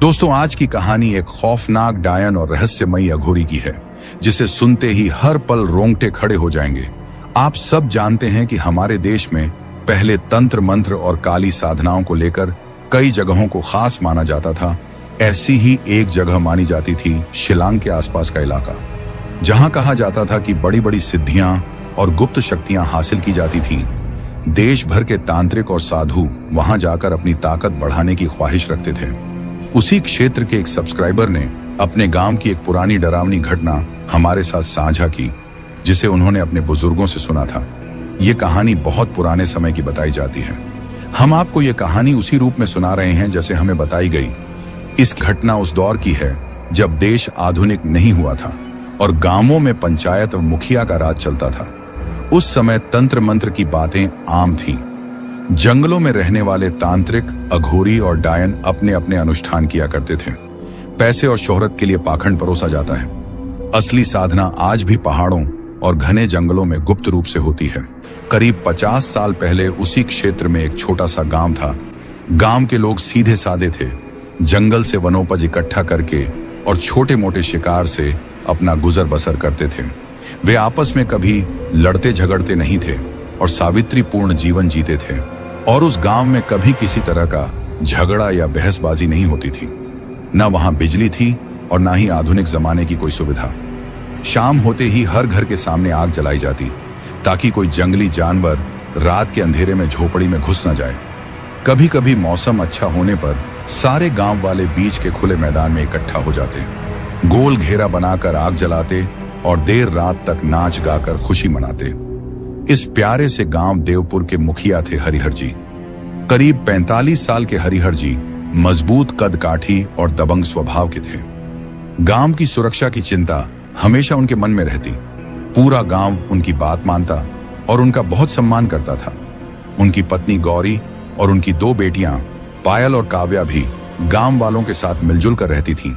दोस्तों, आज की कहानी एक खौफनाक, डायन और रहस्यमयी अघोरी की है, जिसे सुनते ही हर पल रोंगटे खड़े हो जाएंगे। आप सब जानते हैं कि हमारे देश में पहले तंत्र मंत्र और काली साधनाओं को लेकर कई जगहों को खास माना जाता था। ऐसी ही एक जगह मानी जाती थी शिलांग के आसपास का इलाका, जहां कहा जाता था कि बड़ी बड़ी सिद्धियां और गुप्त शक्तियां हासिल की जाती थीं। देश भर के तांत्रिक और साधु वहां जाकर अपनी ताकत बढ़ाने की ख्वाहिश रखते थे। उसी क्षेत्र के एक सब्सक्राइबर ने अपने गांव की एक पुरानी डरावनी घटना हमारे साथ साझा की, जिसे उन्होंने अपने बुजुर्गों से सुना था। ये कहानी बहुत पुराने समय की बताई जाती है। हम आपको ये कहानी उसी रूप में सुना रहे हैं जैसे हमें बताई गई। इस घटना उस दौर की है जब देश आधुनिक नहीं हुआ था और गांवों में पंचायत और मुखिया का राज चलता था। उस समय तंत्र मंत्र की बातें आम थीं। जंगलों में रहने वाले तांत्रिक, अघोरी और डायन अपने अपने अनुष्ठान किया करते थे। पैसे और शोहरत के लिए पाखंड परोसा जाता है। असली साधना आज भी पहाड़ों और घने जंगलों में गुप्त रूप से होती है। करीब 50 साल पहले उसी क्षेत्र में एक छोटा सा गांव था। गांव के लोग सीधे साधे थे। जंगल से वनोपज इकट्ठा करके और छोटे मोटे शिकार से अपना गुजर बसर करते थे। वे आपस में कभी लड़ते झगड़ते नहीं थे और सावित्रीपूर्ण जीवन जीते थे। और उस गांव में कभी किसी तरह का झगड़ा या बहसबाजी नहीं होती थी। न वहां बिजली थी और न ही आधुनिक जमाने की कोई सुविधा। शाम होते ही हर घर के सामने आग जलाई जाती, ताकि कोई जंगली जानवर रात के अंधेरे में झोपड़ी में घुस न जाए। कभी कभी मौसम अच्छा होने पर सारे गांव वाले बीच के खुले मैदान में इकट्ठा हो जाते, गोल घेरा बनाकर आग जलाते और देर रात तक नाच गाकर खुशी मनाते। इस प्यारे से गांव देवपुर के मुखिया थे हरिहर जी। करीब 45 साल के हरिहर जी मजबूत कद काठी और दबंग स्वभाव के थे। गांव की सुरक्षा की चिंता हमेशा उनके मन में रहती। पूरा गांव उनकी बात मानता और उनका बहुत सम्मान करता था। उनकी पत्नी गौरी और उनकी 2 बेटियां पायल और काव्या भी गांव वालों के साथ मिलजुल कर रहती थीं।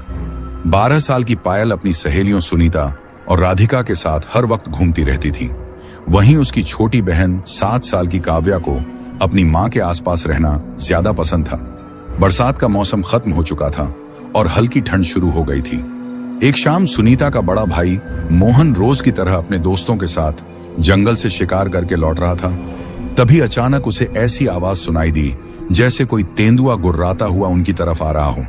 12 साल की पायल अपनी सहेलियों सुनीता और राधिका के साथ हर वक्त घूमती रहती थी। वहीं उसकी छोटी बहन 7 साल की काव्या को अपनी मां के आसपास रहना ज्यादा पसंद था। बरसात का मौसम खत्म हो चुका था और हल्की ठंड शुरू हो गई थी। एक शाम सुनीता का बड़ा भाई मोहन रोज की तरह अपने दोस्तों के साथ जंगल से शिकार करके लौट रहा था। तभी अचानक उसे ऐसी आवाज सुनाई दी जैसे कोई तेंदुआ गुर्राता हुआ उनकी तरफ आ रहा हो।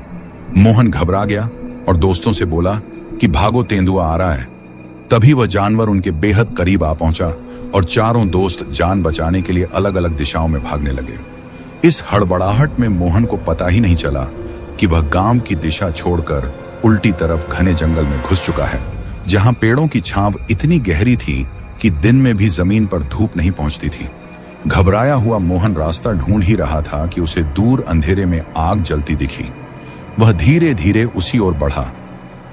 मोहन घबरा गया और दोस्तों से बोला कि भागो, तेंदुआ आ रहा है। तभी वह जानवर उनके बेहद करीब आ पहुंचा और चारों दोस्त जान बचाने के लिए अलग अलग दिशाओं में भागने लगे। इस हड़बड़ाहट में मोहन को पता ही नहीं चला कि वह गांव की दिशा छोड़कर उल्टी तरफ घने जंगल में घुस चुका है, जहां पेड़ों की छांव इतनी गहरी थी कि दिन में भी जमीन पर धूप नहीं पहुंचती थी। घबराया हुआ मोहन रास्ता ढूंढ ही रहा था कि उसे दूर अंधेरे में आग जलती दिखी। वह धीरे धीरे उसी ओर बढ़ा,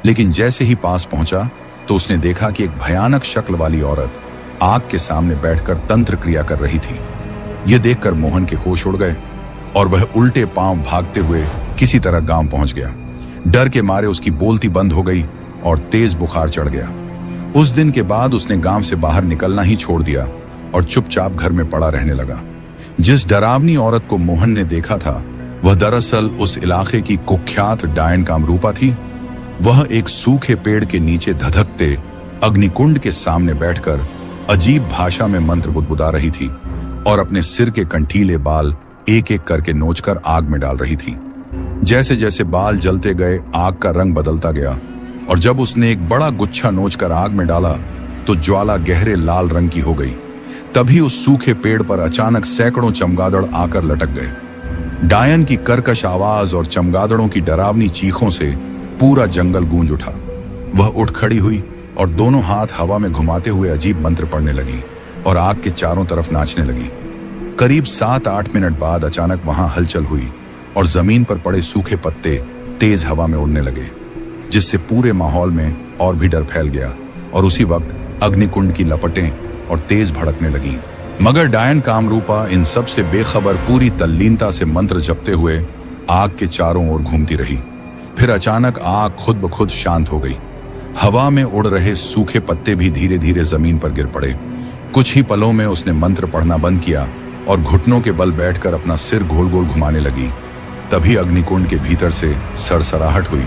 लेकिन जैसे ही पास पहुंचा तो उसने देखा कि एक भयानक शक्ल वाली औरत आग के सामने बैठकर तंत्र क्रिया कर रही थी। यह देखकर मोहन के होश उड़ गए और वह उल्टे पांव भागते हुए किसी तरह गांव पहुंच गया। डर के मारे उसकी बोलती बंद हो गई और तेज बुखार चढ़ गया। उस दिन के बाद उसने गांव से बाहर निकलना ही छोड़ दिया और चुपचाप घर में पड़ा रहने लगा। जिस डरावनी औरत को मोहन ने देखा था, वह दरअसल उस इलाके की कुख्यात डायन कामरूपा थी। वह एक सूखे पेड़ के नीचे धधकते अग्निकुंड के सामने बैठकर अजीब भाषा में मंत्र बुदबुदा रही थी और अपने सिर के कंठीले बाल एक एक करके नोचकर आग में डाल रही थी। जैसे जैसे बाल जलते गए, आग का रंग बदलता गया और जब उसने एक बड़ा गुच्छा नोचकर आग में डाला तो ज्वाला गहरे लाल रंग की हो गई। तभी उस सूखे पेड़ पर अचानक सैकड़ों चमगादड़ आकर लटक गए। डायन की कर्कश आवाज और चमगादड़ों की डरावनी चीखों से पूरा जंगल गूंज उठा। वह उठ खड़ी हुई और दोनों हाथ हवा में घुमाते हुए अजीब मंत्र पढ़ने लगी और आग के चारों तरफ नाचने लगी। करीब 7-8 मिनट बाद अचानक वहां हलचल हुई और जमीन पर पड़े सूखे पत्ते तेज हवा में उड़ने लगे, जिससे पूरे माहौल में और भी डर फैल गया। और उसी वक्त अग्निकुंड की लपटें और तेज भड़कने लगीं। मगर डायन कामरूपा इन सब से बेखबर पूरी तल्लीनता से मंत्र जपते हुए आग के चारों ओर घूमती रही। फिर अचानक आग खुद ब खुद शांत हो गई। हवा में उड़ रहे सूखे पत्ते भी धीरे धीरे जमीन पर गिर पड़े। कुछ ही पलों में उसने मंत्र पढ़ना बंद किया और घुटनों के बल बैठकर अपना सिर गोल गोल घुमाने लगी। तभी अग्निकुंड के भीतर से सरसराहट हुई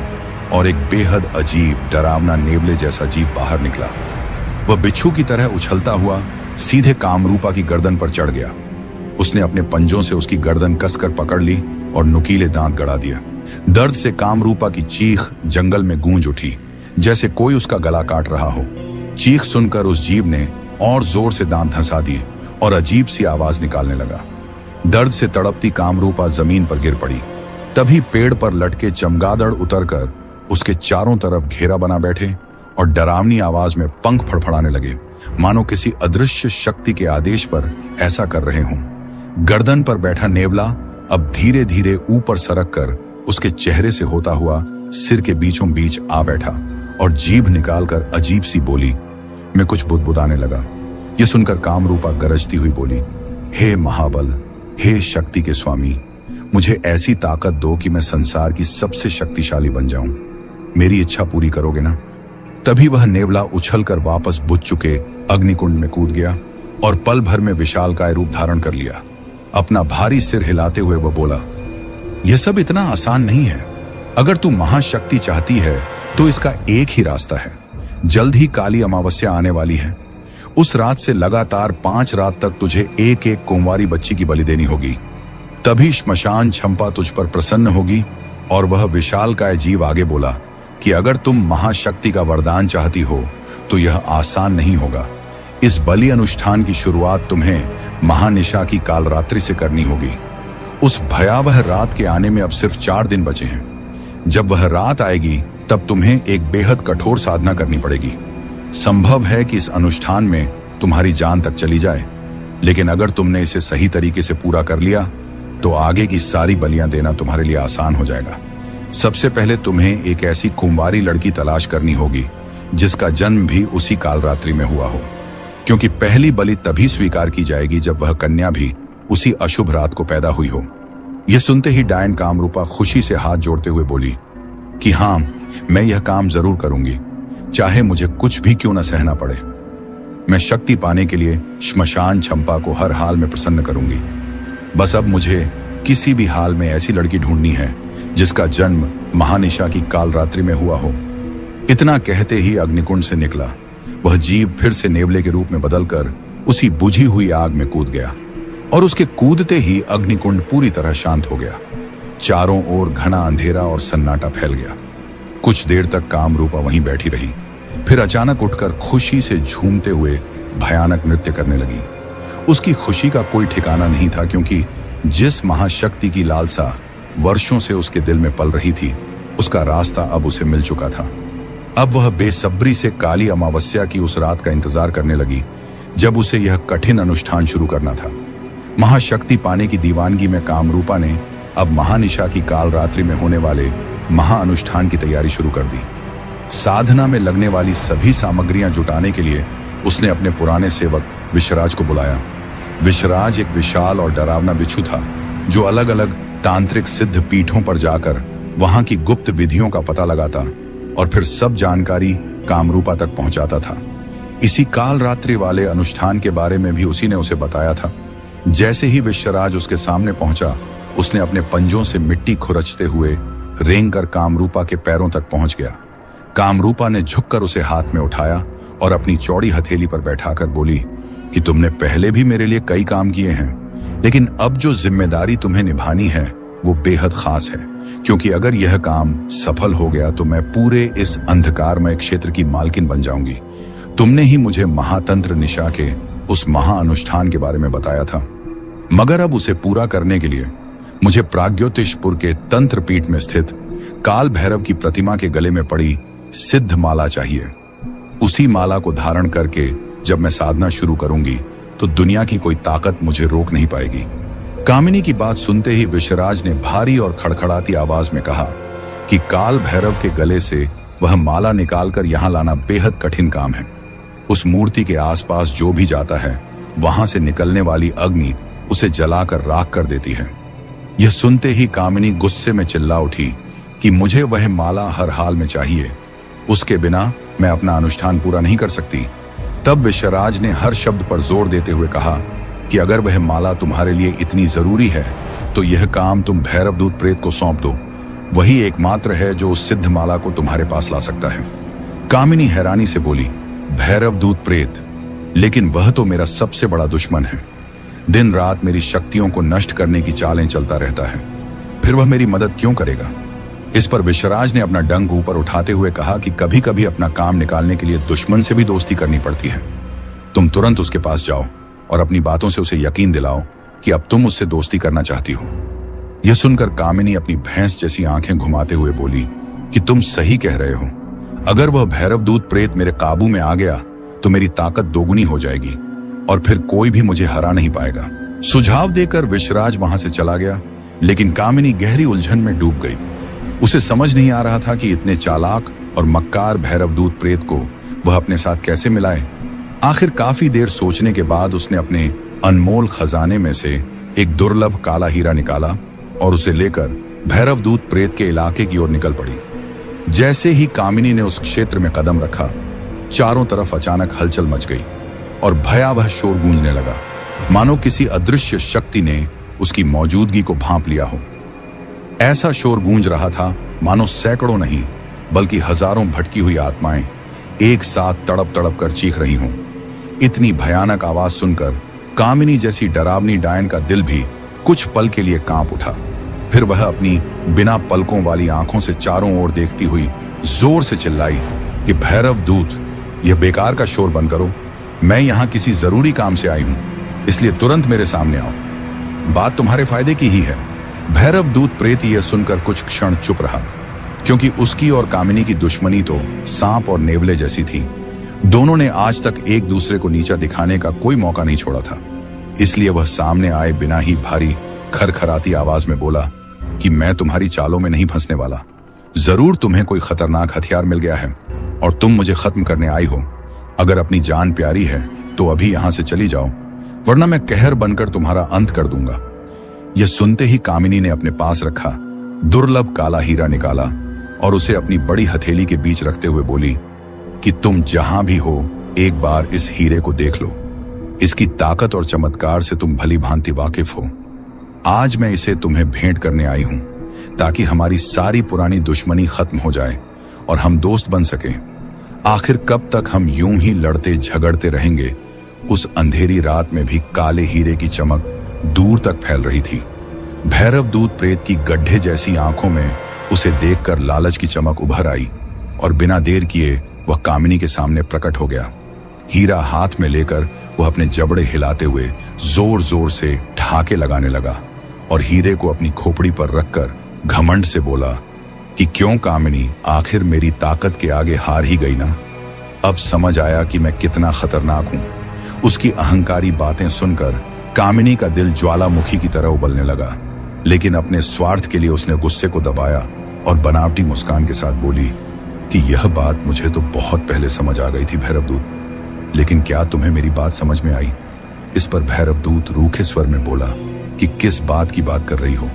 और एक बेहद अजीब डरावना नेवले जैसा जीव बाहर निकला। वह बिच्छू की तरह उछलता हुआ सीधे कामरूपा की गर्दन पर चढ़ गया। उसने अपने पंजों से उसकी गर्दन कसकर पकड़ ली और नुकीले दांत गड़ा दिया। दर्द से कामरूपा की चीख जंगल में गूंज उठी, जैसे कोई उसका गला काट रहा हो। चीख सुनकर उस जीव ने और जोर से दांत धंसा दिए और अजीब सी आवाज निकालने लगा। दर्द से तड़पती कामरूपा जमीन पर गिर पड़ी। तभी पेड़ पर लटके चमगादड़ उतरकर उसके चारों तरफ घेरा बना बैठे और डरावनी आवाज में पंख फड़फड़ाने लगे, मानो किसी अदृश्य शक्ति के आदेश पर ऐसा कर रहे हों। गर्दन पर बैठा नेवला अब धीरे धीरे ऊपर सरक कर उसके चेहरे से होता हुआ सिर के बीचों बीच आ बैठा और जीभ निकालकर अजीब सी बोली में कुछ बुदबुदाने लगा। यह सुनकर कामरूपा गरजती हुई बोली, हे महाबल, हे शक्ति के स्वामी, मुझे ऐसी ताकत दो कि मैं संसार की सबसे शक्तिशाली बन जाऊं। मेरी इच्छा पूरी करोगे ना? तभी वह नेवला उछलकर वापस बुझ चुके अग्निकुंड में कूद गया और पल भर में विशालकाय रूप धारण कर लिया। अपना भारी सिर हिलाते हुए वह बोला, यह सब इतना आसान नहीं है। अगर तू महाशक्ति चाहती है तो इसका एक ही रास्ता है। जल्द ही काली अमावस्या आने वाली है। उस रात से लगातार 5 रात तक तुझे एक एक कुंवारी बच्ची की बलि देनी होगी। तभी श्मशान छंपा तुझ पर प्रसन्न होगी। और वह विशालकाय जीव आगे बोला कि अगर तुम महाशक्ति का वरदान चाहती हो तो यह आसान नहीं होगा। इस बलि अनुष्ठान की शुरुआत तुम्हें महानिशा की कालरात्रि से करनी होगी। उस भयावह रात के आने में अब सिर्फ 4 दिन बचे हैं। जब वह रात आएगी तब तुम्हें एक बेहद कठोर साधना करनी पड़ेगी। संभव है कि इस अनुष्ठान में तुम्हारी जान तक चली जाए, लेकिन अगर तुमने इसे सही तरीके से पूरा कर लिया तो आगे की सारी बलियां देना तुम्हारे लिए आसान हो जाएगा। सबसे पहले तुम्हें एक ऐसी कुंवारी लड़की तलाश करनी होगी जिसका जन्म भी उसी कालरात्रि में हुआ हो, क्योंकि पहली बलि तभी स्वीकार की जाएगी जब वह कन्या भी उसी अशुभ रात को पैदा हुई हो। यह सुनते ही डायन कामरूपा खुशी से हाथ जोड़ते हुए बोली कि हाँ, मैं यह काम जरूर करूंगी, चाहे मुझे कुछ भी क्यों न सहना पड़े। मैं शक्ति पाने के लिए श्मशान छंपा को हर हाल में प्रसन्न करूंगी। बस अब मुझे किसी भी हाल में ऐसी लड़की ढूंढनी है जिसका जन्म महानिशा की कालरात्रि में हुआ हो। इतना कहते ही अग्निकुंड से निकला वह जीव फिर से नेवले के रूप में बदलकर उसी बुझी हुई आग में कूद गया और उसके कूदते ही अग्निकुंड पूरी तरह शांत हो गया। चारों ओर घना अंधेरा और सन्नाटा फैल गया। कुछ देर तक कामरूपा वहीं बैठी रही, फिर अचानक उठकर खुशी से झूमते हुए भयानक नृत्य करने लगी। उसकी खुशी का कोई ठिकाना नहीं था, क्योंकि जिस महाशक्ति की लालसा वर्षों से उसके दिल में पल रही थी उसका रास्ता अब उसे मिल चुका था। अब वह बेसब्री से काली अमावस्या की उस रात का इंतजार करने लगी जब उसे यह कठिन अनुष्ठान शुरू करना था। महाशक्ति पाने की दीवानगी में कामरूपा ने अब महानिशा की कालरात्रि में होने वाले महाअनुष्ठान की तैयारी शुरू कर दी। साधना में लगने वाली सभी सामग्रियां जुटाने के लिए उसने अपने पुराने सेवक विश्वराज को बुलाया। विश्वराज एक विशाल और डरावना बिच्छू था जो अलग अलग तांत्रिक सिद्ध पीठों पर जाकर वहां की गुप्त विधियों का पता लगाता और फिर सब जानकारी कामरूपा तक पहुंचाता था। इसी कालरात्रि वाले अनुष्ठान के बारे में भी उसी ने उसे बताया था। जैसे ही विश्वराज उसके सामने पहुंचा, उसने अपने पंजों से मिट्टी खुरचते हुए रेंगकर कामरूपा के पैरों तक पहुंच गया। कामरूपा ने झुककर उसे हाथ में उठाया और अपनी चौड़ी हथेली पर बैठाकर बोली कि तुमने पहले भी मेरे लिए कई काम किए हैं, लेकिन अब जो जिम्मेदारी तुम्हें निभानी है वो बेहद खास है, क्योंकि अगर यह काम सफल हो गया तो मैं पूरे इस अंधकारमय क्षेत्र की मालकिन बन जाऊंगी। तुमने ही मुझे महातंत्र निशा के उस महाअनुष्ठान के बारे में बताया था, मगर अब उसे पूरा करने के लिए मुझे प्राग्योतिषपुर के तंत्र पीठ में स्थित काल भैरव की प्रतिमा के गले में पड़ी सिद्ध माला चाहिए। उसी माला को धारण करके जब मैं साधना शुरू करूंगी तो दुनिया की कोई ताकत मुझे रोक नहीं पाएगी। कामिनी की बात सुनते ही विश्वराज ने भारी और खड़खड़ाती आवाज में कहा कि काल भैरव के गले से वह माला निकालकर यहां लाना बेहद कठिन काम है। उस मूर्ति के आसपास जो भी जाता है वहां से निकलने वाली अग्नि उसे जलाकर राख कर देती है। यह सुनते ही कामिनी गुस्से में चिल्ला उठी कि मुझे वह माला हर हाल में चाहिए, उसके बिना मैं अपना अनुष्ठान पूरा नहीं कर सकती। तब विश्वराज ने हर शब्द पर जोर देते हुए कहा कि अगर वह माला तुम्हारे लिए इतनी जरूरी है तो यह काम तुम भैरवदूत प्रेत को सौंप दो। वही एकमात्र है जो उस सिद्ध माला को तुम्हारे पास ला सकता है। कामिनी हैरानी से बोली, भैरवदूत प्रेत? लेकिन वह तो मेरा सबसे बड़ा दुश्मन है। दिन रात मेरी शक्तियों को नष्ट करने की चालें चलता रहता है, फिर वह मेरी मदद क्यों करेगा? इस पर विश्वराज ने अपना डंक ऊपर उठाते हुए कहा कि कभी कभी अपना काम निकालने के लिए दुश्मन से भी दोस्ती करनी पड़ती है। तुम तुरंत उसके पास जाओ और अपनी बातों से उसे यकीन दिलाओ कि अब तुम उससे दोस्ती करना चाहती हो। यह सुनकर कामिनी अपनी भैंस जैसी आंखें घुमाते हुए बोली कि तुम सही कह रहे हो। अगर वह भैरवदूत प्रेत मेरे काबू में आ गया तो मेरी ताकत दोगुनी हो जाएगी और फिर कोई भी मुझे हरा नहीं पाएगा। सुझाव देकर विश्वराज वहां से चला गया, लेकिन कामिनी गहरी उलझन में डूब गई। उसे समझ नहीं आ रहा था कि इतने चालाक और मक्कार भैरवदूत प्रेत को वह अपने साथ कैसे मिलाए। आखिर काफी देर सोचने के बाद उसने अपने अनमोल खजाने में से एक दुर्लभ काला हीरा निकाला और उसे लेकर भैरवदूत प्रेत के इलाके की ओर निकल पड़ी। जैसे ही कामिनी ने उस क्षेत्र में कदम रखा, चारों तरफ अचानक हलचल मच गई और भयावह शोर गूंजने लगा, मानो किसी अदृश्य शक्ति ने उसकी मौजूदगी को भांप लिया हो। ऐसा शोर गूंज रहा था मानो सैकड़ों नहीं बल्कि हजारों भटकी हुई आत्माएं एक साथ तड़प तड़प कर चीख रही हों। इतनी भयानक आवाज सुनकर कामिनी जैसी डरावनी डायन का दिल भी कुछ पल के लिए कांप उठा। फिर वह अपनी बिना पलकों वाली आंखों से चारों ओर देखती हुई जोर से चिल्लाई कि भैरवदूत, यह बेकार का शोर बंद करो। मैं यहां किसी जरूरी काम से आई हूं, इसलिए तुरंत मेरे सामने आओ। बात तुम्हारे फायदे की ही है। भैरवदूत प्रेत यह सुनकर कुछ क्षण चुप रहा, क्योंकि उसकी और कामिनी की दुश्मनी तो सांप और नेवले जैसी थी। दोनों ने आज तक एक दूसरे को नीचा दिखाने का कोई मौका नहीं छोड़ा था। इसलिए वह सामने आए बिना ही भारी खरखराती आवाज में बोला कि मैं तुम्हारी चालों में नहीं फंसने वाला। जरूर तुम्हें कोई खतरनाक हथियार मिल गया है और तुम मुझे खत्म करने आई हो। अगर अपनी जान प्यारी है तो अभी यहां से चली जाओ, वरना मैं कहर बनकर तुम्हारा अंत कर दूंगा। यह सुनते ही कामिनी ने अपने पास रखा दुर्लभ काला हीरा निकाला और उसे अपनी बड़ी हथेली के बीच रखते हुए बोली कि तुम जहां भी हो, एक बार इस हीरे को देख लो। इसकी ताकत और चमत्कार से तुम भली भांति वाकिफ हो। आज मैं इसे तुम्हें भेंट करने आई हूं, ताकि हमारी सारी पुरानी दुश्मनी खत्म हो जाए और हम दोस्त बन सकें। आखिर कब तक हम यूं ही लड़ते झगड़ते रहेंगे? उस अंधेरी रात में भी काले हीरे की चमक दूर तक फैल रही थी। भैरवदूत प्रेत की गड्ढे जैसी आंखों में उसे देखकर लालच की चमक उभर आई और बिना देर किए वह कामिनी के सामने प्रकट हो गया। हीरा हाथ में लेकर वह अपने जबड़े हिलाते हुए जोर जोर से ठहाके लगाने लगा और हीरे को अपनी खोपड़ी पर रखकर घमंड से बोला कि क्यों कामिनी, आखिर मेरी ताकत के आगे हार ही गई ना? अब समझ आया कि मैं कितना खतरनाक हूं। उसकी अहंकारी बातें सुनकर कामिनी का दिल ज्वालामुखी की तरह उबलने लगा, लेकिन अपने स्वार्थ के लिए उसने गुस्से को दबाया और बनावटी मुस्कान के साथ बोली कि यह बात मुझे तो बहुत पहले समझ आ गई थी भैरवदूत, लेकिन क्या तुम्हें मेरी बात समझ में आई? इस पर भैरवदूत रूखे स्वर में बोला कि किस बात की बात कर रही हो?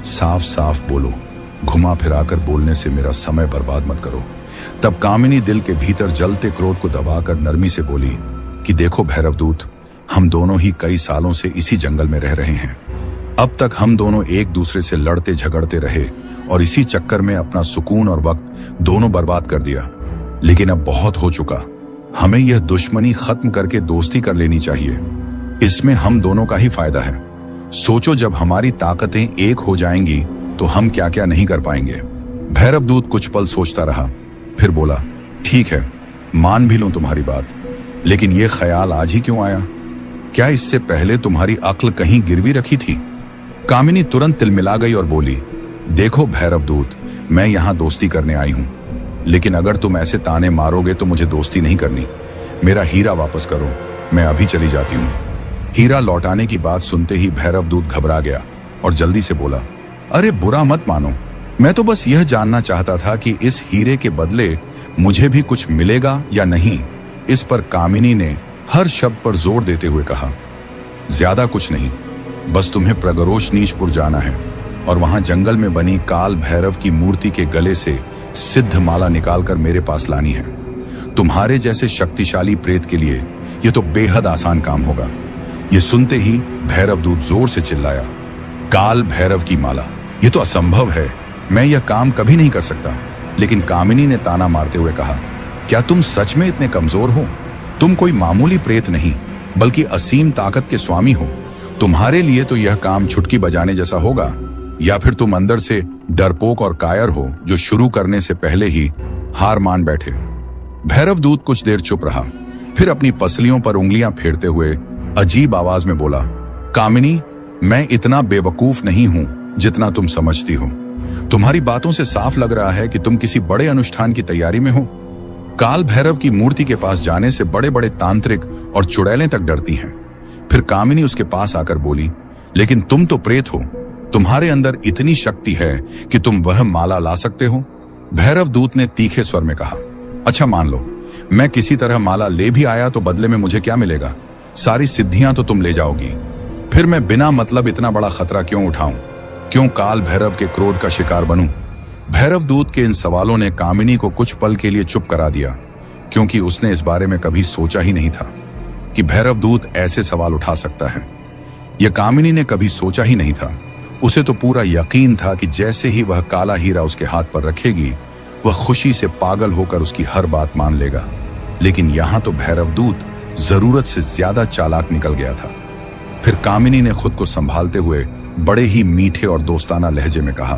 साफ साफ बोलो, घुमा फिराकर बोलने से मेरा समय बर्बाद मत करो। तब कामिनी दिल के भीतर जलते क्रोध को दबाकर नरमी से बोली कि देखो भैरवदूत, हम दोनों ही कई सालों से इसी जंगल में रह रहे हैं। अब तक हम दोनों एक दूसरे से लड़ते झगड़ते रहे और इसी चक्कर में अपना सुकून और वक्त दोनों बर्बाद कर दिया। लेकिन अब बहुत हो चुका, हमें यह दुश्मनी खत्म करके दोस्ती कर लेनी चाहिए। इसमें हम दोनों का ही फायदा है। सोचो, जब हमारी ताकतें एक हो जाएंगी तो हम क्या क्या नहीं कर पाएंगे। भैरवदूत कुछ पल सोचता रहा, फिर बोला, ठीक है, मान भी लूं तुम्हारी बात, लेकिन यह ख्याल आज ही क्यों आया? क्या इससे पहले तुम्हारी अक्ल कहीं गिरवी रखी थी? कामिनी तुरंत तिलमिला गई और बोली, देखो भैरवदूत, मैं यहां दोस्ती करने आई हूं, लेकिन अगर तुम ऐसे ताने मारोगे तो मुझे दोस्ती नहीं करनी। मेरा हीरा वापस करो, मैं अभी चली जाती हूं। हीरा लौटाने की बात सुनते ही भैरवदूत घबरा गया और जल्दी से बोला, अरे बुरा मत मानो, मैं तो बस यह जानना चाहता था कि इस हीरे के बदले मुझे भी कुछ मिलेगा या नहीं। इस पर कामिनी ने हर शब्द पर जोर देते हुए कहा, ज्यादा कुछ नहीं, बस तुम्हें प्रगरोश नीचपुर जाना है और वहां जंगल में बनी काल भैरव की मूर्ति के गले से सिद्ध माला निकालकर मेरे पास लानी है। तुम्हारे जैसे शक्तिशाली प्रेत के लिए यह तो बेहद आसान काम होगा। यह सुनते ही भैरवदूत जोर से चिल्लाया, काल भैरव की माला, ये तो असंभव है, मैं यह काम कभी नहीं कर सकता। लेकिन कामिनी ने ताना मारते हुए कहा, क्या तुम सच में इतने कमजोर हो? तुम कोई मामूली प्रेत नहीं बल्कि असीम ताकत के स्वामी हो। तुम्हारे लिए तो यह काम चुटकी बजाने जैसा होगा, या फिर तुम अंदर से डरपोक और कायर हो जो शुरू करने से पहले ही हार मान बैठे। भैरव दूत कुछ देर चुप रहा, फिर अपनी पसलियों पर उंगलियां फेरते हुए अजीब आवाज में बोला, कामिनी, मैं इतना बेवकूफ नहीं हूं जितना तुम समझती हो। तुम्हारी बातों से साफ लग रहा है कि तुम किसी बड़े अनुष्ठान की तैयारी में हो। काल भैरव की मूर्ति के पास जाने से बड़े बड़े तांत्रिक और चुड़ैलें तक डरती हैं। फिर कामिनी उसके पास आकर बोली, लेकिन तुम तो प्रेत हो, तुम्हारे अंदर इतनी शक्ति है कि तुम वह माला ला सकते हो? भैरव दूत ने तीखे स्वर में कहा, अच्छा मान लो मैं किसी तरह माला ले भी आया तो बदले में मुझे क्या मिलेगा? सारी सिद्धियां तो तुम ले जाओगी। फिर मैं बिना मतलब इतना बड़ा खतरा क्यों उठाऊं? क्यों काल भैरव के क्रोध का शिकार बनूं? भैरव दूत के इन सवालों ने कामिनी को कुछ पल के लिए चुप करा दिया, क्योंकि उसने इस बारे में कभी सोचा ही नहीं था कि भैरव दूत ऐसे सवाल उठा सकता है। यह कामिनी ने कभी सोचा ही नहीं था। उसे तो पूरा यकीन था कि जैसे ही वह काला हीरा उसके हाथ पर रखेगी, वह खुशी से पागल होकर उसकी हर बात मान लेगा। लेकिन यहां तो भैरव दूत जरूरत से ज्यादा चालाक निकल गया था। फिर कामिनी ने खुद को संभालते हुए बड़े ही मीठे और दोस्ताना लहजे में कहा,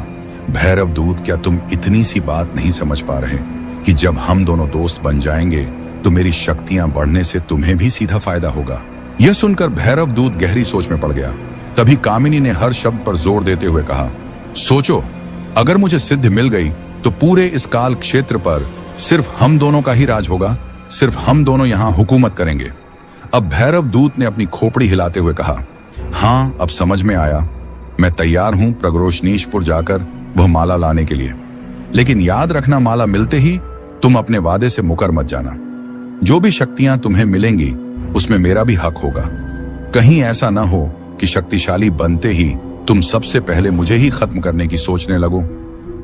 भैरव दूत, क्या तुम इतनी सी बात नहीं समझ पा रहे कि जब हम दोनों दोस्त बन जाएंगे तो मेरी शक्तियां बढ़ने से तुम्हें भी सीधा फायदा होगा? यह सुनकर भैरव दूत गहरी सोच में पड़ गया। तभी कामिनी ने हर शब्द पर जोर देते हुए कहा, सोचो, अगर मुझे सिद्ध मिल गई तो पूरे इस काल क्षेत्र पर सिर्फ हम दोनों का ही राज होगा, सिर्फ हम दोनों यहां हुकूमत करेंगे। अब भैरव दूत ने अपनी खोपड़ी हिलाते हुए कहा, हां, अब समझ में आया, मैं तैयार हूं प्रगरोशनीशपुर जाकर वह माला लाने के लिए। लेकिन याद रखना, माला मिलते ही तुम अपने वादे से मुकर मत जाना। जो भी शक्तियां तुम्हें मिलेंगी उसमें मेरा भी हक होगा। कहीं ऐसा ना हो कि शक्तिशाली बनते ही तुम सबसे पहले मुझे ही खत्म करने की सोचने लगो।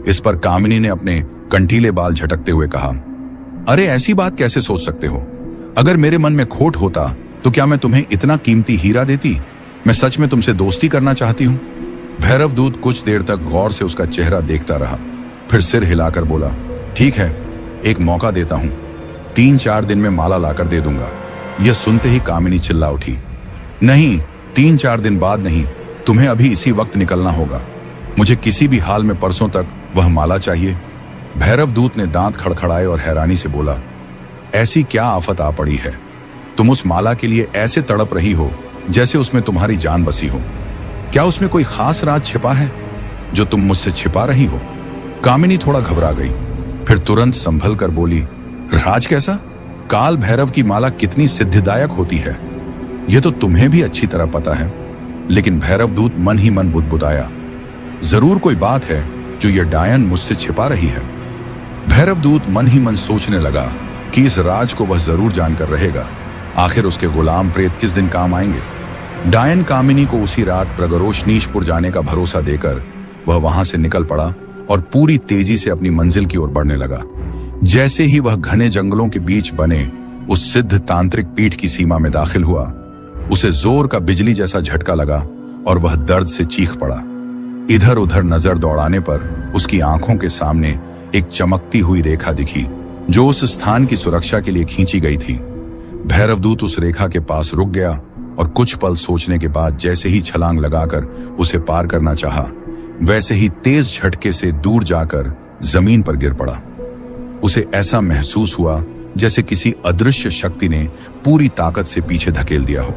इस पर कामिनी ने अपने कंटीले बाल झटकते हुए कहा, अरे ऐसी बात कैसे सोच सकते हो? अगर मेरे मन में खोट होता तो क्या मैं तुम्हें इतना कीमती हीरा देती? मैं सच में तुमसे दोस्ती करना चाहती हूं। भैरव दूत कुछ देर तक गौर से उसका चेहरा देखता रहा, फिर सिर हिलाकर बोला, ठीक है, एक मौका देता हूं, 3-4 दिन में माला लाकर दे दूंगा। यह सुनते ही कामिनी चिल्ला उठी, नहीं, 3-4 दिन बाद नहीं, तुम्हें अभी इसी वक्त निकलना होगा। मुझे किसी भी हाल में परसों तक वह माला चाहिए। भैरव दूत ने दांत खड़खड़ाए और हैरानी से बोला, ऐसी क्या आफत आ पड़ी है? तुम उस माला के लिए ऐसे तड़प रही हो जैसे उसमें तुम्हारी जान बसी हो। क्या उसमें कोई खास राज छिपा है जो तुम मुझसे छिपा रही हो? कामिनी थोड़ा घबरा गई, फिर तुरंत संभल कर बोली, राज कैसा? काल भैरव की माला कितनी सिद्धिदायक होती है, यह तो तुम्हें भी अच्छी तरह पता है। लेकिन भैरव दूत मन ही मन बुदबुदाया, जरूर कोई बात है जो यह डायन मुझसे छिपा रही है। भैरव दूत मन ही मन सोचने लगा कि इस राज को वह जरूर जानकर रहेगा। आखिर उसके गुलाम प्रेत किस दिन काम आएंगे। डायन कामिनी को उसी रात प्रगरोशनीशपुर जाने का भरोसा देकर वह वहां से निकल पड़ा और पूरी तेजी से अपनी मंजिल की ओर बढ़ने लगा। जैसे ही वह घने जंगलों के बीच बने उस सिद्ध तांत्रिक पीठ की सीमा में दाखिल हुआ, उसे जोर का बिजली जैसा झटका लगा और वह दर्द से चीख पड़ा। इधर उधर नजर दौड़ाने पर उसकी आंखों के सामने एक चमकती हुई रेखा दिखी जो उस स्थान की सुरक्षा के लिए खींची गई थी। भैरवदूत उस रेखा के पास रुक गया और कुछ पल सोचने के बाद जैसे ही छलांग लगाकर उसे पार करना चाहा, वैसे ही तेज झटके से दूर जाकर जमीन पर गिर पड़ा। उसे ऐसा महसूस हुआ जैसे किसी अदृश्य शक्ति ने पूरी ताकत से पीछे धकेल दिया हो।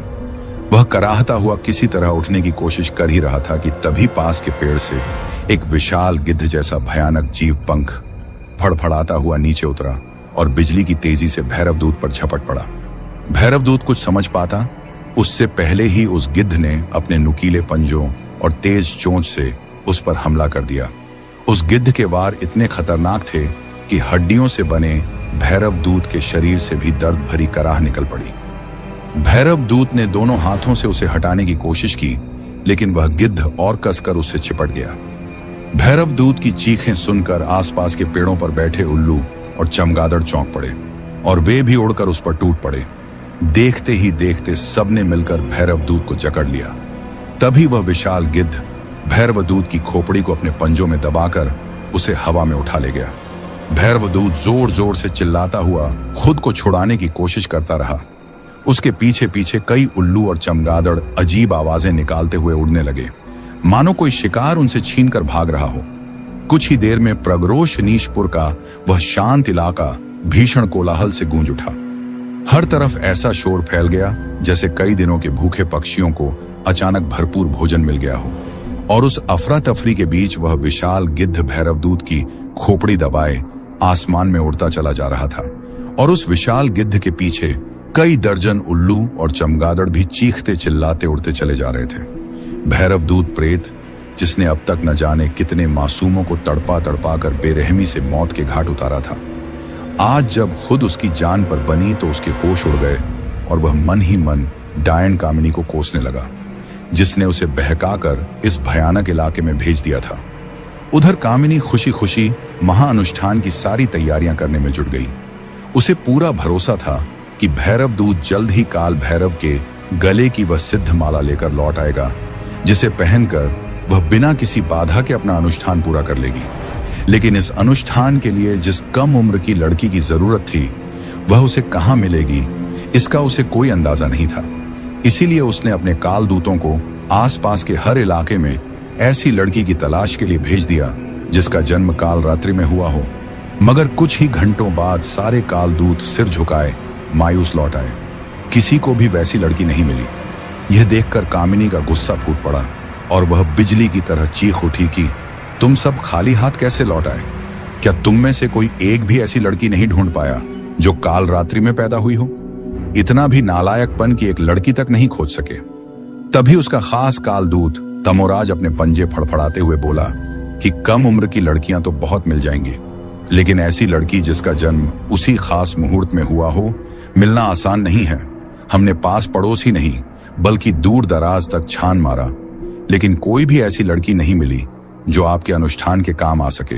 वह कराहता हुआ किसी तरह उठने की कोशिश कर ही रहा था कि तभी पास के पेड़ से एक विशाल गिद्ध जैसा भयानक जीव पंख फड़फड़ाता हुआ नीचे उतरा और बिजली की तेजी से भैरवदूत पर झपट पड़ा। भैरवदूत कुछ समझ पाता उससे पहले ही उस गिद्ध ने अपने नुकीले पंजों और तेज चोंच से उस पर हमला कर दिया। उस गिद्ध के वार इतने खतरनाक थे कि हड्डियों से बने भैरवदूत के शरीर से भी दर्द भरी कराह निकल पड़ी। भैरवदूत ने दोनों हाथों से उसे हटाने की कोशिश की, लेकिन वह गिद्ध और कसकर उससे चिपट गया। भैरवदूत की चीखें सुनकर आसपास के पेड़ों पर बैठे उल्लू और चमगादड़ चौंक पड़े और वे भी उड़कर उस पर टूट पड़े। देखते ही देखते सबने मिलकर भैरवदूत को जकड़ लिया। तभी वह विशाल गिद्ध भैरवदूत की खोपड़ी को अपने पंजों में दबाकर उसे हवा में उठा ले गया। भैरवदूत जोर जोर से चिल्लाता हुआ खुद को छुड़ाने की कोशिश करता रहा। उसके पीछे पीछे कई उल्लू और चमगादड़ अजीब आवाजें निकालते हुए उड़ने लगे, मानो कोई शिकार उनसे छीनकर भाग रहा हो। कुछ ही देर में प्रगरोश नीशपुर का वह शांत इलाका भीषण कोलाहल से गूंज उठा। हर तरफ ऐसा शोर फैल गया जैसे कई दिनों के भूखे पक्षियों को अचानक भरपूर भोजन मिल गया हो। और उस अफरा तफरी के बीच वह विशाल गिद्ध भैरवदूत की खोपड़ी दबाए आसमान में उड़ता चला जा रहा था। और उस विशाल गिद्ध के पीछे कई दर्जन उल्लू और चमगादड़ भी चीखते चिल्लाते उड़ते चले जा रहे थे। भैरवदूत प्रेत, जिसने अब तक न जाने कितने मासूमों को तड़पा तड़पा कर बेरहमी से मौत के घाट उतारा था, आज जब खुद उसकी जान पर बनी तो उसके होश उड़ गए और वह मन ही मन डायन कामिनी को कोसने लगा, जिसने उसे बहकाकर इस भयानक इलाके में भेज दिया था। उधर कामिनी खुशी खुशी महाअनुष्ठान की सारी तैयारियां करने में जुट गई। उसे पूरा भरोसा था कि भैरवदूत जल्द ही काल भैरव के गले की वह सिद्ध माला लेकर लौट आएगा, जिसे पहनकर वह बिना किसी बाधा के अपना अनुष्ठान पूरा कर लेगी। लेकिन इस अनुष्ठान के लिए जिस कम उम्र की लड़की की जरूरत थी, वह उसे कहां मिलेगी, इसका उसे कोई अंदाजा नहीं था। इसीलिए उसने अपने कालदूतों को आसपास के हर इलाके में ऐसी लड़की की तलाश के लिए भेज दिया जिसका जन्म काल रात्रि में हुआ हो। मगर कुछ ही घंटों बाद सारे कालदूत सिर झुकाए मायूस लौट आए। किसी को भी वैसी लड़की नहीं मिली। यह देखकर कामिनी का गुस्सा फूट पड़ा और वह बिजली की तरह चीख उठी कि तुम सब खाली हाथ कैसे लौट आए? क्या तुम में से कोई एक भी ऐसी लड़की नहीं ढूंढ पाया जो काल रात्रि में पैदा हुई हो? इतना भी नालायकपन की एक लड़की तक नहीं खोज सके। तभी उसका खास कालदूत तमोराज अपने पंजे फड़फड़ाते हुए बोला कि कम उम्र की लड़कियां तो बहुत मिल जाएंगी, लेकिन ऐसी लड़की जिसका जन्म उसी खास मुहूर्त में हुआ हो, मिलना आसान नहीं है। हमने पास पड़ोस ही नहीं बल्कि दूर दराज तक छान मारा, लेकिन कोई भी ऐसी लड़की नहीं मिली जो आपके अनुष्ठान के काम आ सके।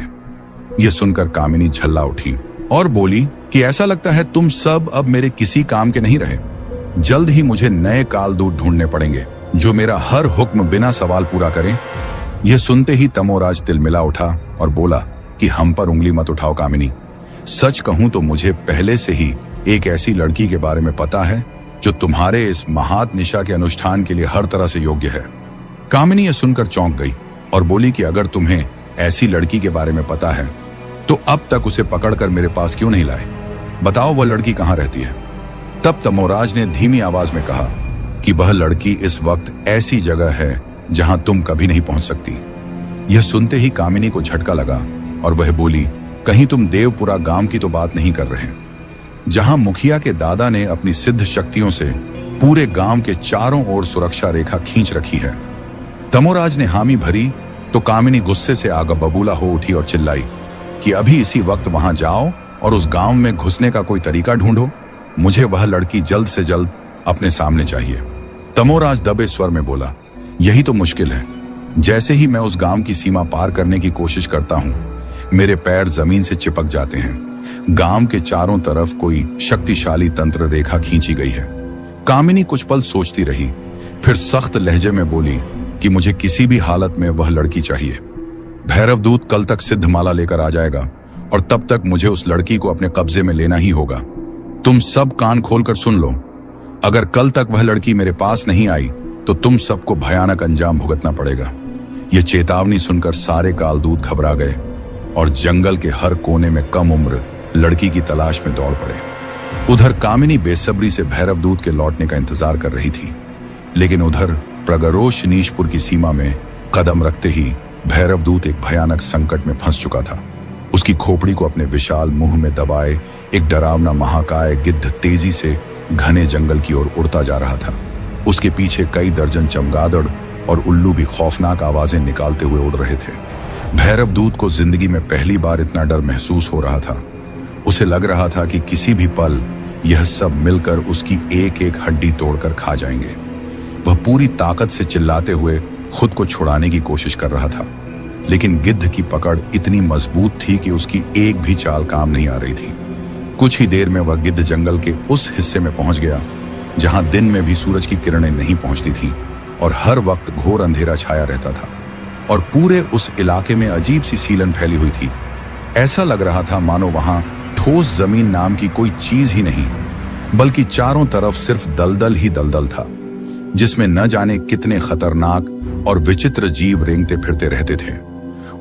यह सुनकर कामिनी झल्ला उठी और बोली कि ऐसा लगता है तुम सब अब मेरे किसी काम के नहीं रहे। जल्द ही मुझे नए कालदूत ढूंढने पड़ेंगे जो मेरा हर हुक्म बिना सवाल पूरा करें। यह सुनते ही तमोराज तिलमिला उठा और बोला कि हम पर उंगली मत उठाओ कामिनी। सच कहूं तो मुझे पहले से ही एक ऐसी लड़की के बारे में पता है जो तुम्हारे इस महात निशा के अनुष्ठान के लिए हर तरह से योग्य है। कामिनी यह सुनकर चौंक गई और बोली कि अगर तुम्हें ऐसी लड़की के बारे में पता है तो अब तक उसे पकड़कर मेरे पास क्यों नहीं लाए? बताओ वह लड़की कहां रहती है? तब तमोराज ने धीमी आवाज में कहा कि वह लड़की इस वक्त ऐसी जगह है जहां तुम कभी नहीं पहुंच सकती। यह सुनते ही कामिनी को झटका लगा और वह बोली, कहीं तुम देवपुरा गांव की तो बात नहीं कर रहे, जहां मुखिया के दादा ने अपनी सिद्ध शक्तियों से पूरे गांव के चारों ओर सुरक्षा रेखा खींच रखी है। तमोराज ने हामी भरी तो कामिनी गुस्से से आग बबूला हो उठी और चिल्लाई कि अभी इसी वक्त वहां जाओ और उस गांव में घुसने का कोई तरीका ढूंढो। मुझे वह लड़की जल्द से जल्द अपने सामने चाहिए। तमोराज दबे स्वर में बोला, यही तो मुश्किल है। जैसे ही मैं उस गांव की सीमा पार करने की कोशिश करता हूं, मेरे पैर जमीन से चिपक जाते हैं। गांव के चारों तरफ कोई शक्तिशाली तंत्र रेखा खींची गई है। कामिनी कुछ पल सोचती रही, फिर सख्त लहजे में बोली कि मुझे किसी भी हालत में वह लड़की चाहिए। भैरवदूत कल तक सिद्ध माला लेकर आ जाएगा और तब तक मुझे उस लड़की को अपने कब्जे में लेना ही होगा। तुम सब कान खोलकर सुन लो, अगर कल तक वह लड़की मेरे पास नहीं आई तो तुम सबको भयानक अंजाम भुगतना पड़ेगा। यह चेतावनी सुनकर सारे कालदूत घबरा गए और जंगल के हर कोने में कम उम्र लड़की की तलाश में दौड़ पड़े। उधर कामिनी बेसब्री से भैरवदूत के लौटने का इंतजार कर रही थी, लेकिन उधर प्रगरोश नीशपुर की सीमा में कदम रखते ही भैरवदूत एक भयानक संकट में फंस चुका था। उसकी खोपड़ी को अपने विशाल मुंह में दबाए एक डरावना महाकाय गिद्ध तेजी से घने जंगल की ओर उड़ता जा रहा था। उसके पीछे कई दर्जन चमगादड़ और उल्लू भी खौफनाक आवाजें निकालते हुए उड़ रहे थे। भैरवदूत को जिंदगी में पहली बार इतना डर महसूस हो रहा था। उसे लग रहा था कि किसी भी पल यह सब मिलकर उसकी एक एक हड्डी तोड़कर खा जाएंगे। वह पूरी ताकत से चिल्लाते हुए खुद को छुड़ाने की कोशिश कर रहा था, लेकिन गिद्ध की पकड़ इतनी मजबूत थी कि उसकी एक भी चाल काम नहीं आ रही थी। कुछ ही देर में वह गिद्ध जंगल के उस हिस्से में पहुंच गया जहां दिन में भी सूरज की किरणें नहीं पहुंचती थीं और हर वक्त घोर अंधेरा छाया रहता था। और पूरे उस इलाके में अजीब सी सीलन फैली हुई थी। ऐसा लग रहा था मानो वहां ठोस जमीन नाम की कोई चीज ही नहीं, बल्कि चारों तरफ सिर्फ दलदल ही दलदल था, जिसमें न जाने कितने खतरनाक और विचित्र जीव रेंगते फिरते रहते थे।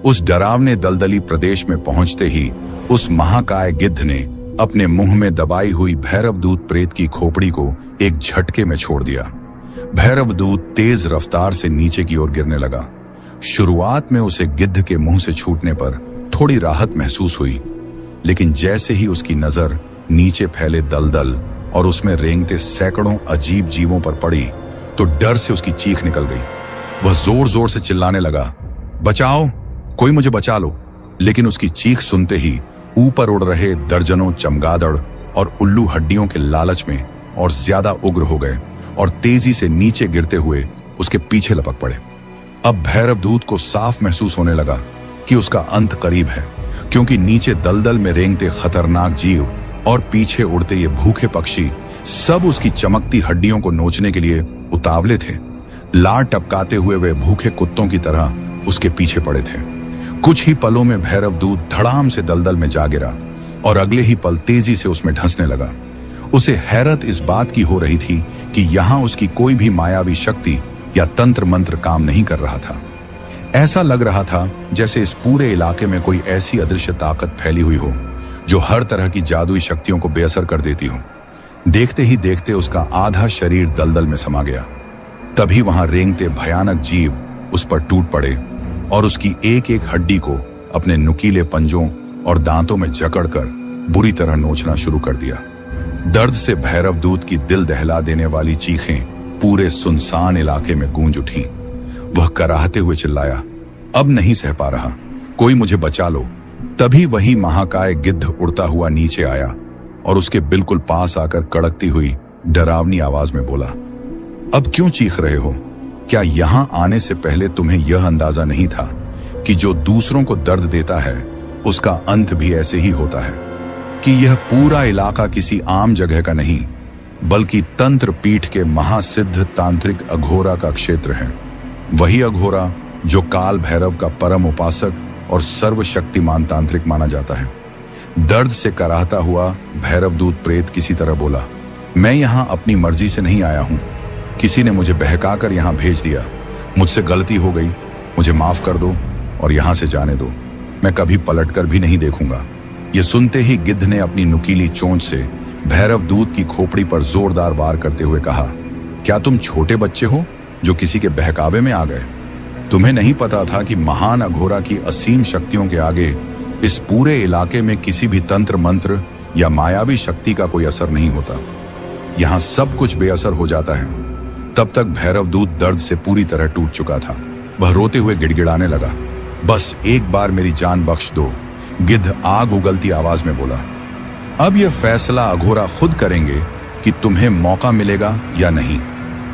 उस डरावने दलदली प्रदेश में पहुंचते ही उस महाकाय गिद्ध ने अपने मुंह में दबाई हुई भैरवदूत प्रेत की खोपड़ी को एक झटके में छोड़ दिया। भैरवदूत तेज रफ्तार से नीचे की ओर गिरने लगा। शुरुआत में उसे गिद्ध के मुंह से छूटने पर थोड़ी राहत महसूस हुई, लेकिन जैसे ही उसकी नजर नीचे फैले दलदल और उसमें रेंगते सैकड़ों अजीब जीवों पर पड़ी तो डर से उसकी चीख निकल गई। वह जोर जोर से चिल्लाने लगा, बचाओ, कोई मुझे बचा लो। लेकिन उसकी चीख सुनते ही ऊपर उड़ रहे दर्जनों चमगादड़ और उल्लू हड्डियों के लालच में और ज्यादा उग्र हो गए और तेजी से नीचे गिरते हुए उसके पीछे लपक पड़े। अब भैरवदूत को साफ महसूस होने लगा कि उसका अंत करीब है, क्योंकि नीचे दलदल में रेंगते खतरनाक जीव और पीछे उड़ते ये भूखे पक्षी सब उसकी चमकती हड्डियों को नोचने के लिए उतावले थे। लार टपकाते हुए वे भूखे कुत्तों की तरह उसके पीछे पड़े थे। कुछ ही पलों में भैरवदूत धड़ाम से दलदल में जा गिरा और अगले ही पल तेजी से उसमें धंसने लगा। उसे हैरत इस बात की हो रही थी कि यहां उसकी कोई भी मायावी शक्ति या तंत्र मंत्र काम नहीं कर रहा था। ऐसा लग रहा था जैसे इस पूरे इलाके में कोई ऐसी अदृश्य ताकत फैली हुई हो जो हर तरह की जादुई शक्तियों को बेअसर कर देती हो। देखते ही देखते उसका आधा शरीर दलदल में समा गया। तभी वहां रेंगते भयानक जीव उस पर टूट पड़े और उसकी एक एक हड्डी को अपने नुकीले पंजों और दांतों में जकड़कर बुरी तरह नोचना शुरू कर दिया। दर्द से भैरवदूत की दिल दहला देने वाली चीखें पूरे सुनसान इलाके में गूंज उठीं। वह कराहते हुए चिल्लाया, अब नहीं सह पा रहा, कोई मुझे बचा लो। तभी वही महाकाय गिद्ध उड़ता हुआ नीचे आया और उसके बिल्कुल पास आकर कड़कती हुई डरावनी आवाज में बोला, अब क्यों चीख रहे हो? क्या यहां आने से पहले तुम्हें यह अंदाजा नहीं था कि जो दूसरों को दर्द देता है उसका अंत भी ऐसे ही होता है, कि यह पूरा इलाका किसी आम जगह का नहीं बल्कि तंत्र पीठ के महासिद्ध तांत्रिक अघोरा का क्षेत्र है। वही अघोरा जो काल भैरव का परम उपासक और सर्वशक्तिमान तांत्रिक माना जाता है। दर्द से कराहता हुआ भैरवदूत प्रेत किसी तरह बोला, मैं यहां अपनी मर्जी से नहीं आया हूं, किसी ने मुझे बहकाकर यहां भेज दिया। मुझसे गलती हो गई, मुझे माफ कर दो और यहां से जाने दो। मैं कभी पलटकर भी नहीं देखूंगा। ये सुनते ही गिद्ध ने अपनी नुकीली चोंच से भैरवदूत की खोपड़ी पर जोरदार वार करते हुए कहा, क्या तुम छोटे बच्चे हो जो किसी के बहकावे में आ गए? तुम्हें नहीं पता था कि महान अघोरा की असीम शक्तियों के आगे इस पूरे इलाके में किसी भी तंत्र मंत्र या मायावी शक्ति का कोई असर नहीं होता। यहां सब कुछ बेअसर हो जाता है। तब तक भैरवदूत दर्द से पूरी तरह टूट चुका था। वह रोते हुए गिड़गिड़ाने लगा, बस एक बार मेरी जान बख्श दो। गिद्ध आग उगलती आवाज में बोला, अब यह फैसला अघोरा खुद करेंगे कि तुम्हें मौका मिलेगा या नहीं।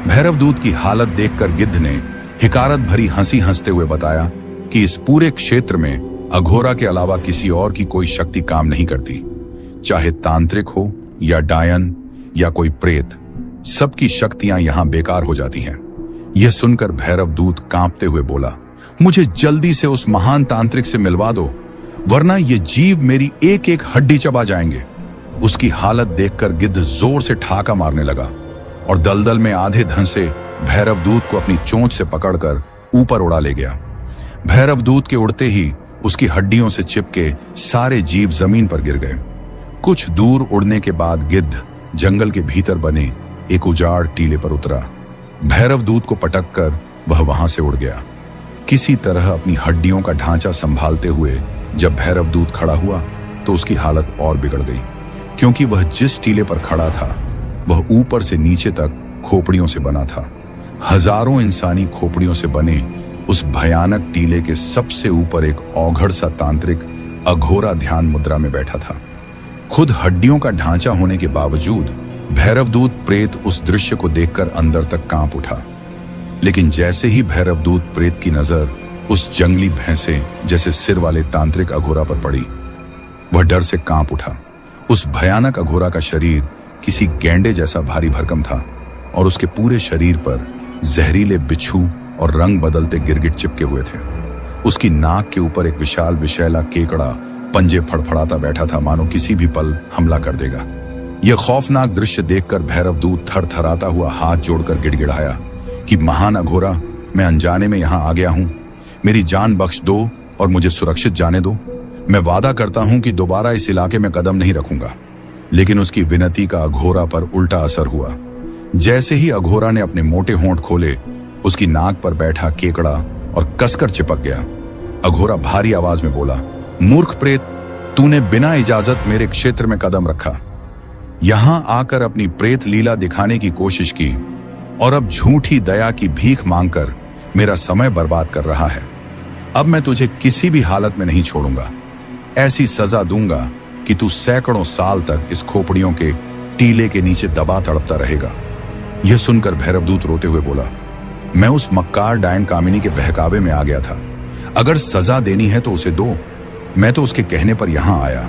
भैरवदूत की हालत देखकर गिद्ध ने हिकारत भरी हंसी हंसते हुए बताया कि इस पूरे क्षेत्र में अघोरा के अलावा किसी और की कोई शक्ति काम नहीं करती, चाहे तांत्रिक हो या डायन या कोई प्रेत, सबकी शक्तियां यहां बेकार हो जाती हैं। यह सुनकर भैरवदूत कांपते हुए बोला, मुझे जल्दी से उस महान तांत्रिक से मिलवा दो, वरना ये जीव मेरी एक एक हड्डी चबा जाएंगे। उसकी हालत देखकर गिद्ध जोर से ठहाका मारने लगा और दलदल में आधे धंसे भैरवदूत को अपनी चोंच से पकड़कर ऊपर उड़ा ले गया। भैरवदूत के उड़ते ही उसकी हड्डियों से चिपके सारे जीव जमीन पर गिर गए। कुछ दूर उड़ने के बाद गिद्ध जंगल के भीतर बने एक उजाड़ टीले पर उतरा। भैरवदूत को पटककर वह वहां से उड़ गया। किसी तरह अपनी हड्डियों का ढांचा संभालते हुए जब भैरवदूत खड़ा हुआ तो उसकी हालत और बिगड़ गई, क्योंकि वह जिस टीले पर खड़ा था वह ऊपर से नीचे तक खोपड़ियों से बना था। हजारों इंसानी खोपड़ियों से बने उस भयानक टीले के सबसे ऊपर एक औघड़ सा तांत्रिक अघोरा ध्यान मुद्रा में बैठा था। खुद हड्डियों का ढांचा होने के बावजूद भैरवदूत प्रेत उस दृश्य को देखकर अंदर तक कांप उठा। लेकिन जैसे ही भैरवदूत प्रेत की नजर उस जंगली भैंसे जैसे सिर वाले तांत्रिक अघोरा पर पड़ी, वह डर से कांप उठा। उस भयानक अघोरा का शरीर किसी गैंडे जैसा भारी भरकम था और उसके पूरे शरीर पर जहरीले बिच्छू और रंग बदलते गिरगिट चिपके हुए थे। उसकी नाक के ऊपर एक विशाल विषैला केकड़ा पंजे फड़फड़ाता बैठा था, मानो किसी भी पल हमला कर देगा। यह खौफनाक दृश्य देखकर भैरवदूत थरथराता हुआ हाथ जोड़कर गिड़गिड़ाया कि महान अघोरा, मैं अनजाने में यहां आ गया हूं। मेरी जान बख्श दो और मुझे सुरक्षित जाने दो। मैं वादा करता हूं कि दोबारा इस इलाके में कदम नहीं रखूंगा। लेकिन उसकी विनती का अघोरा पर उल्टा असर हुआ। जैसे ही अघोरा ने अपने मोटे होंठ खोले, उसकी नाक पर बैठा केकड़ा और कसकर चिपक गया। अघोरा भारी आवाज में बोला, मूर्ख प्रेत, तूने बिना इजाजत मेरे क्षेत्र में कदम रखा, यहां आकर अपनी प्रेत लीला दिखाने की कोशिश की और अब झूठी दया की भीख मांगकर मेरा समय बर्बाद कर रहा है। अब मैं तुझे किसी भी हालत में नहीं छोड़ूंगा। ऐसी सजा दूंगा कि तू सैकड़ों साल तक इस खोपड़ियों के टीले के नीचे दबा तड़पता रहेगा। यह सुनकर भैरवदूत रोते हुए बोला, मैं उस मक्कार डायन कामिनी के बहकावे में आ गया था। अगर सजा देनी है तो उसे दो। मैं तो उसके कहने पर यहां आया।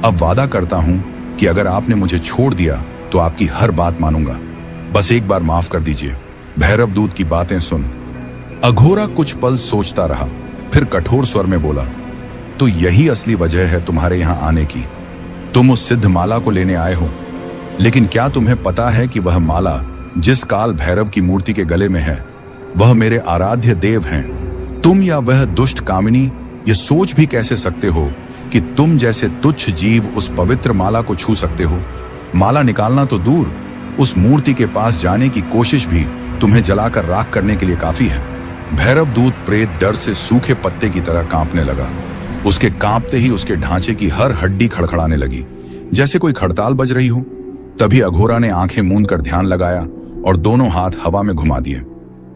अब वादा करता हूं कि अगर आपने मुझे छोड़ दिया तो आपकी हर बात मानूंगा। बस एक बार माफ कर दीजिए। भैरवदूत की बातें सुन अघोरा कुछ पल सोचता रहा, फिर कठोर स्वर में बोला, तो यही असली वजह है तुम्हारे यहां आने की। तुम उस सिद्ध माला को लेने आए हो, लेकिन क्या तुम्हें पता है कि वह माला जिस काल भैरव की मूर्ति के गले में है, वह मेरे आराध्य देव हैं। तुम या वह दुष्ट कामिनी ये सोच भी कैसे सकते हो कि तुम जैसे तुच्छ जीव उस पवित्र माला को छू सकते हो? माला निकालना तो दूर, उस मूर्ति के पास जाने की कोशिश भी तुम्हें जलाकर राख करने के लिए काफी है। भैरवदूत प्रेत डर से सूखे पत्ते की तरह कांपने लगा। उसके कांपते ही उसके ढांचे की हर हड्डी खड़खड़ाने लगी, जैसे कोई खड़ताल बज रही हो। तभी अघोरा ने आंखें मूंद कर ध्यान लगाया और दोनों हाथ हवा में घुमा दिए।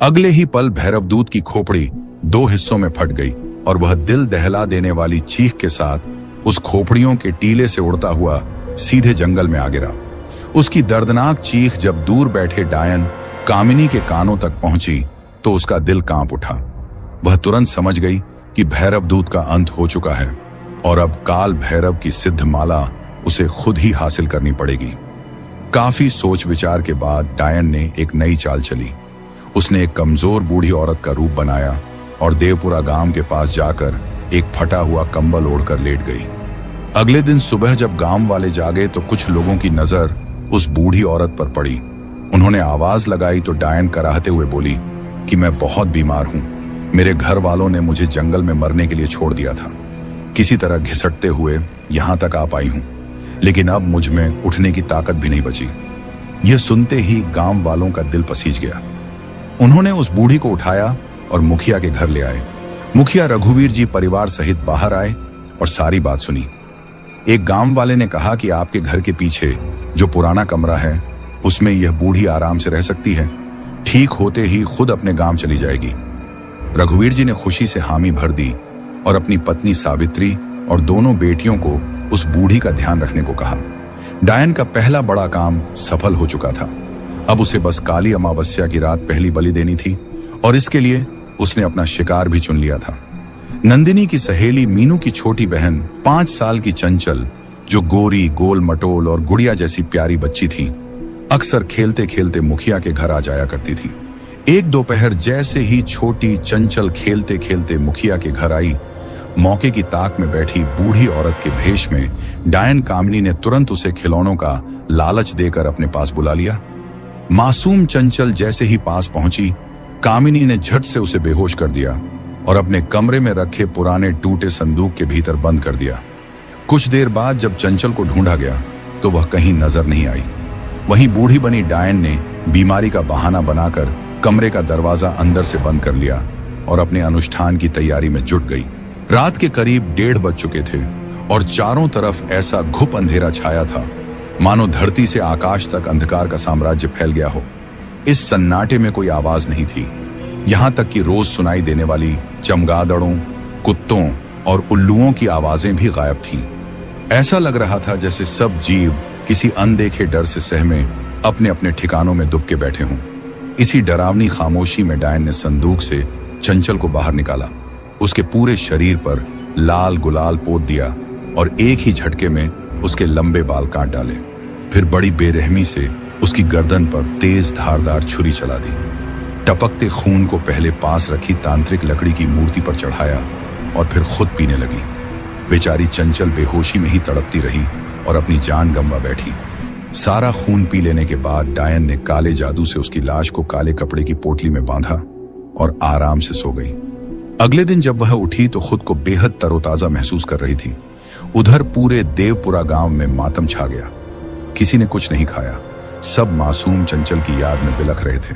अगले ही पल भैरवदूत की खोपड़ी दो हिस्सों में फट गई और वह दिल दहला देने वाली चीख के साथ उस खोपड़ियों के टीले से उड़ता हुआ सीधे जंगल में आ गिरा। उसकी दर्दनाक चीख जब दूर बैठे डायन कामिनी के कानों तक पहुंची तो उसका दिल कांप उठा। वह तुरंत समझ गई कि भैरवदूत का अंत हो चुका है और अब काल भैरव की सिद्ध माला उसे खुद ही हासिल करनी पड़ेगी। काफी सोच विचार के बाद डायन ने एक नई चाल चली। उसने एक कमजोर बूढ़ी औरत का रूप बनाया और देवपुरा गांव के पास जाकर एक फटा हुआ कंबल ओढ़कर लेट गई। अगले दिन सुबह जब गांव वाले जागे तो कुछ लोगों की नजर उस बूढ़ी औरत पर पड़ी। उन्होंने आवाज लगाई तो डायन कराहते हुए बोली कि मैं बहुत बीमार हूं। मेरे घर वालों ने मुझे जंगल में मरने के लिए छोड़ दिया था। किसी तरह घिसटते हुए यहां तक आ पाई हूं, लेकिन अब मुझ में उठने की ताकत भी नहीं बची। यह सुनते ही गांव वालों का दिल पसीज गया। उन्होंने उस बूढ़ी को उठाया और मुखिया के घर ले आए। मुखिया रघुवीर जी परिवार सहित बाहर आए और सारी बात सुनी। एक गांव वाले ने कहा कि आपके घर के पीछे जो पुराना कमरा है उसमें यह बूढ़ी आराम से रह सकती है। ठीक होते ही खुद अपने गांव चली जाएगी। रघुवीर जी ने खुशी से हामी भर दी और अपनी पत्नी सावित्री और दोनों बेटियों को उस बूढ़ी का ध्यान रखने को कहा। डायन का पहला बड़ा काम सफल हो चुका था। अब उसे बस काली अमावस्या की रात पहली बलि देनी थी और इसके लिए उसने अपना शिकार भी चुन लिया था। नंदिनी की सहेली मीनू की छोटी बहन 5 साल की चंचल, जो गोरी गोल मटोल और गुड़िया जैसी प्यारी बच्ची थी, अक्सर खेलते खेलते मुखिया के घर आ जाया करती थी। एक दोपहर जैसे ही छोटी चंचल खेलते खेलते मुखिया के घर आई, मौके की ताक में बैठी बूढ़ी औरत के भेष में डायन कामिनी ने तुरंत उसे खिलौनों का लालच देकर अपने पास बुला लिया। मासूम चंचल जैसे ही पास पहुंची, कामिनी ने झट से उसे बेहोश कर दिया और अपने कमरे में रखे पुराने टूटे संदूक के भीतर बंद कर दिया। कुछ देर बाद जब चंचल को ढूंढा गया तो वह कहीं नजर नहीं आई। वहीं बूढ़ी बनी डायन ने बीमारी का बहाना बनाकर कमरे का दरवाजा अंदर से बंद कर लिया और अपने अनुष्ठान की तैयारी में जुट गई। रात के करीब 1:30 बज चुके थे और चारों तरफ ऐसा घुप अंधेरा छाया था मानो धरती से आकाश तक अंधकार का साम्राज्य फैल गया हो। इस सन्नाटे में कोई आवाज नहीं थी, यहां तक कि रोज सुनाई देने वाली चमगादड़ों, कुत्तों और उल्लुओं की आवाजें भी गायब थीं। ऐसा लग रहा था जैसे सब जीव किसी अनदेखे डर से सहमे अपने अपने ठिकानों में दुबके बैठे हों। इसी डरावनी खामोशी में डायन ने संदूक से चंचल को बाहर निकाला, उसके पूरे शरीर पर लाल गुलाल पोत दिया और एक ही झटके में उसके लंबे बाल काट डाले। फिर बड़ी बेरहमी से उसकी गर्दन पर तेज धारदार छुरी चला दी। टपकते खून को पहले पास रखी तांत्रिक लकड़ी की मूर्ति पर चढ़ाया और फिर खुद पीने लगी। बेचारी चंचल बेहोशी में ही तड़पती रही और अपनी जान गंवा बैठी। सारा खून पी लेने के बाद डायन ने काले जादू से उसकी लाश को काले कपड़े की पोटली में बांधा और आराम से सो गई। अगले दिन जब वह उठी तो खुद को बेहद तरोताजा महसूस कर रही थी। उधर पूरे देवपुरा गांव में मातम छा गया। किसी ने कुछ नहीं खाया। सब मासूम चंचल की याद में बिलख रहे थे।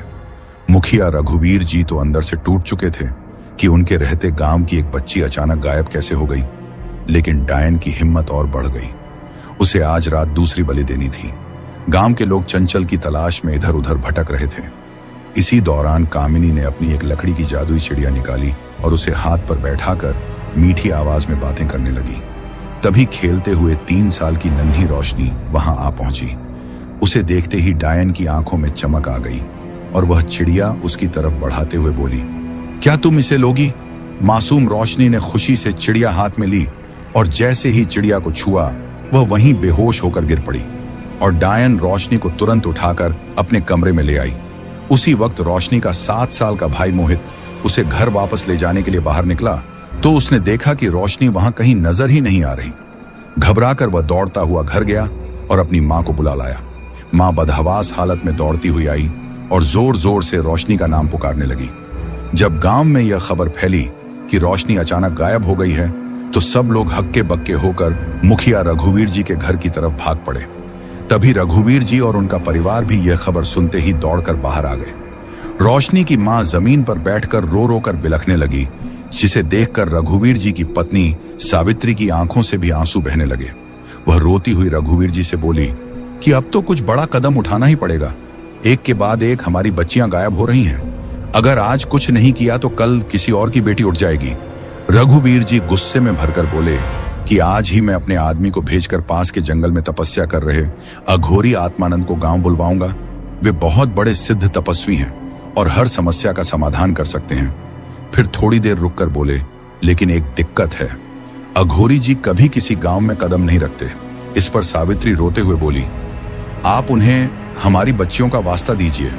मुखिया रघुवीर जी तो अंदर से टूट चुके थे कि उनके रहते गांव की एक बच्ची अचानक गायब कैसे हो गई। लेकिन डायन की हिम्मत और बढ़ गई। उसे आज रात दूसरी बलि देनी थी। गांव के लोग चंचल की तलाश में इधर उधर भटक रहे थे। इसी दौरान कामिनी ने अपनी एक लकड़ी की जादुई चिड़िया निकाली और उसे हाथ पर बैठाकर मीठी आवाज में बातें करने लगी। तभी खेलते हुए 3 साल की नन्ही रोशनी वहां आ पहुंची। उसे देखते ही डायन की आंखों में चमक आ गई और वह चिड़िया उसकी तरफ बढ़ाते हुए बोली, क्या तुम इसे लोगी? मासूम रोशनी ने खुशी से चिड़िया हाथ में ली और जैसे ही चिड़िया को छुआ वह वहीं बेहोश होकर गिर पड़ी और डायन रोशनी को तुरंत उठाकर अपने कमरे में ले आई। उसी वक्त रोशनी का 7 साल का भाई मोहित उसे घर वापस ले जाने के लिए बाहर निकला तो उसने देखा कि रोशनी वहां कहीं नजर ही नहीं आ रही। घबराकर वह दौड़ता हुआ घर गया और अपनी मां को बुला लाया। मां बदहवास हालत में दौड़ती हुई आई और जोर जोर से रोशनी का नाम पुकारने लगी। जब गांव में यह खबर फैली कि रोशनी अचानक गायब हो गई है तो सब लोग हक्के बक्के होकर मुखिया रघुवीर जी के घर की तरफ भाग पड़े। तभी रघुवीर जी और उनका परिवार भी यह खबर सुनते ही दौड़कर बाहर आ गए। रोशनी की मां जमीन पर बैठकर रो रो कर बिलखने लगी, जिसे देखकर रघुवीर जी की पत्नी सावित्री की आंखों से भी आंसू बहने लगे। वह रोती हुई रघुवीर जी से बोली कि अब तो कुछ बड़ा कदम उठाना ही पड़ेगा। एक के बाद एक हमारी बच्चियां गायब हो रही हैं। अगर आज कुछ नहीं किया तो कल किसी और की बेटी उठ जाएगी। रघुवीर जी गुस्से में भरकर बोले कि आज ही मैं अपने आदमी को भेजकर पास के जंगल में तपस्या कर रहे अघोरी आत्मानंद को गांव बुलवाऊंगा। वे बहुत बड़े सिद्ध तपस्वी हैं और हर समस्या का समाधान कर सकते हैं। फिर थोड़ी देर रुककर बोले, लेकिन एक दिक्कत है। अघोरी जी कभी किसी गांव में कदम नहीं रखते। इस पर सावित्री रोते हुए बोली, आप उन्हें हमारी बच्चियों का वास्ता दीजिए,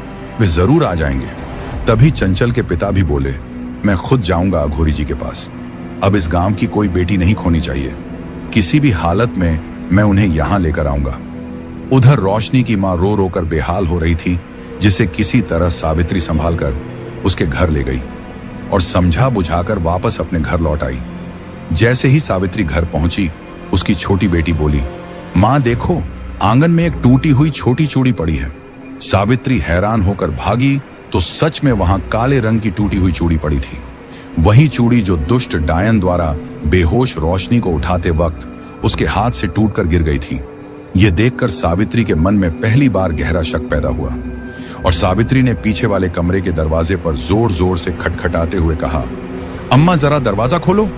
वे जरूर आ जाएंगे। तभी चंचल के पिता भी बोले, मैं खुद जाऊंगा अघोरी जी के पास। अब इस गांव की कोई बेटी नहीं खोनी चाहिए। किसी भी हालत में मैं उन्हें यहां लेकर आऊंगा। उधर रोशनी की मां रो रो कर बेहाल हो रही थी, जिसे किसी तरह सावित्री संभालकर उसके घर ले गई और समझा बुझाकर वापस अपने घर लौट आई। जैसे ही सावित्री घर पहुंची, उसकी छोटी बेटी बोली, मां देखो, आंगन में एक टूटी हुई छोटी चूड़ी पड़ी है। सावित्री हैरान होकर भागी तो सच में वहां काले रंग की टूटी हुई चूड़ी पड़ी थी। वही चूड़ी जो दुष्ट डायन द्वारा बेहोश रोशनी को उठाते वक्त उसके हाथ से टूटकर गिर गई थी। यह देखकर सावित्री के मन में पहली बार गहरा शक पैदा हुआ और सावित्री ने पीछे वाले कमरे के दरवाजे पर जोर जोर से खटखटाते हुए कहा, अम्मा जरा दरवाजा खोलो।